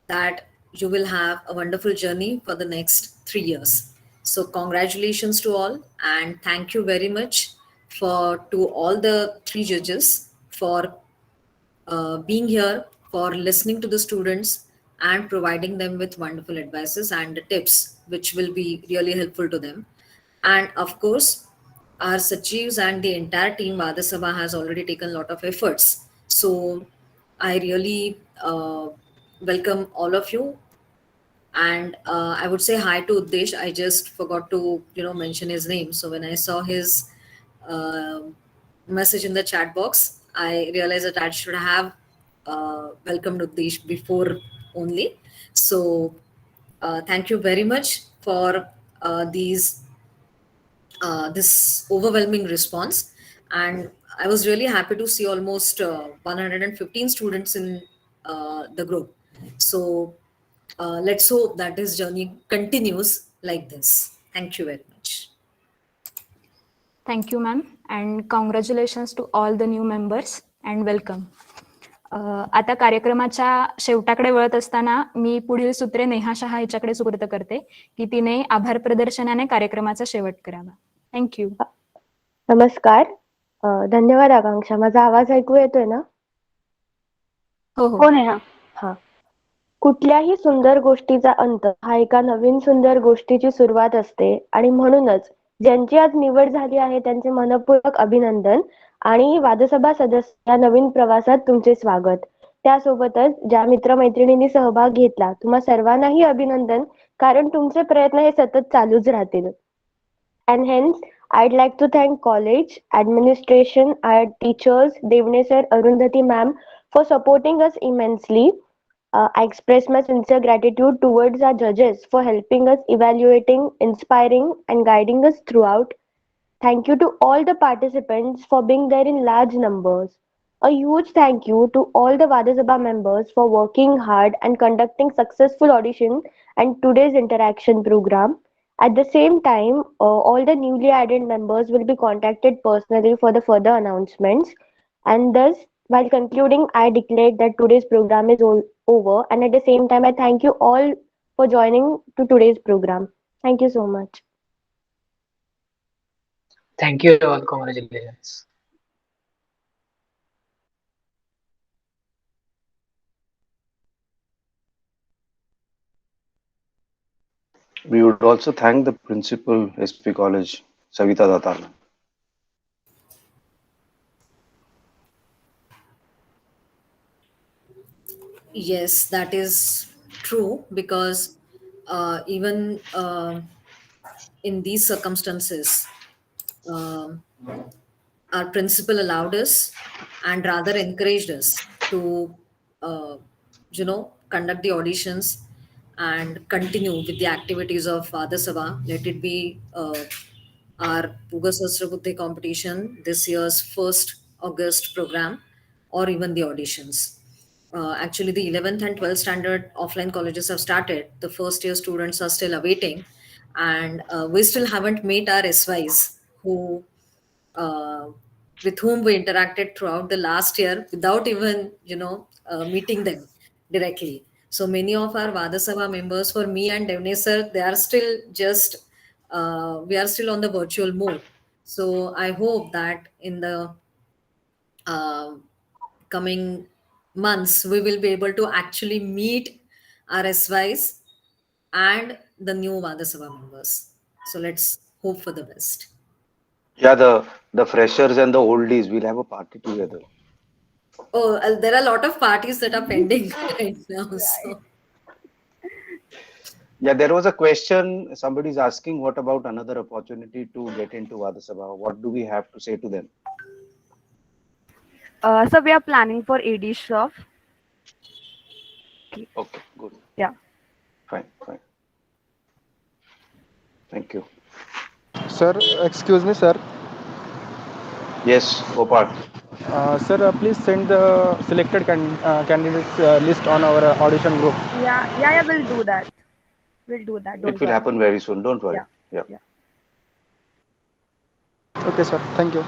that you will have a wonderful journey for the next 3 years. So congratulations to all, and thank you very much to all the 3 judges for being here, for listening to the students and providing them with wonderful advices and tips which will be really helpful to them. And of course, our Sachivs and the entire team Vadasabha has already taken a lot of efforts. So I really welcome all of you. And I would say hi to Uddesh. I just forgot to mention his name. So when I saw his message in the chat box, I realized that I should have welcomed Uddesh before only. So thank you very much for this overwhelming response. And I was really happy to see almost 115 students in the group. So let's hope that this journey continues like this. Thank you very much. Thank you, ma'am, and congratulations to all the new members and welcome. आता कार्यक्रमाच्या शेवटाकडे वळत असताना मी पुढील सूत्रे नेहा शहा हिच्याकडे सुपूर्द करते की तिने आभार प्रदर्शनाने कार्यक्रमाचा शेवट करावा. थँक्यू. नमस्कार. धन्यवाद आकांक्षा. माझा आवाज ऐकू येतोय ना? हो नेहा. हा. कुठल्याही सुंदर गोष्टीचा अंत हा एका नवीन सुंदर गोष्टीची सुरुवात असते आणि म्हणूनच ज्यांची आज निवड झाली आहे त्यांचे मनपूर्वक अभिनंदन आणि वादसभा सदस्य या नवीन प्रवासात तुमचे स्वागत. त्यासोबतच ज्या मित्रमैत्रिणींनी सहभाग घेतला तुम्हा सर्वांनाही अभिनंदन, कारण तुमचे प्रयत्न हे सतत चालूच राहतील. And hence, I'd like to thank college, administration, our teachers, Devne sir, Arundhati ma'am, for supporting us immensely. I express my sincere gratitude towards our judges for helping us, evaluating, inspiring, and guiding us throughout. Thank you to all the participants for being there in large numbers. A huge thank you to all the Vadasabha members for working hard and conducting successful audition and today's interaction program. At the same time, all the newly added members will be contacted personally for the further announcements. And thus, while concluding, I declare that today's program is over. And at the same time, I thank you all for joining to today's program. Thank you so much. Thank you all. Congratulations. We would also thank the principal, SP College, Savita Datar. Yes, that is true, because even in these circumstances, our principal allowed us and rather encouraged us to conduct the auditions and continue with the activities of Vadasabha. Let it be our Puga Sahasrabuddhi competition, this year's 1st August program, or even the auditions. Actually, the 11th and 12th standard offline colleges have started. The first year students are still awaiting, and we still haven't met our SYs with whom we interacted throughout the last year without even meeting them directly. So many of our Vadasabha members, for me and Devne sir, they are still just we are still on the virtual mode. So I hope that in the coming months we will be able to actually meet our SYs and the new Vadasabha members. So let's hope for the best. Yeah, the freshers and the oldies, we'll have a party together. Oh, there are a lot of parties that are pending right now. So. Yeah, there was a question. Somebody's asking, what about another opportunity to get into Vadasabha? What do we have to say to them? So we are planning for AD Shroff. Okay, good. Yeah. Fine. Thank you. Sir, excuse me, sir. Yes, Gopal. Sir, please send the selected candidates list on our audition group. Yeah, we'll do that. Don't It will worry. happen very soon. Don't worry. Yeah. Yeah. Okay, sir. Thank you.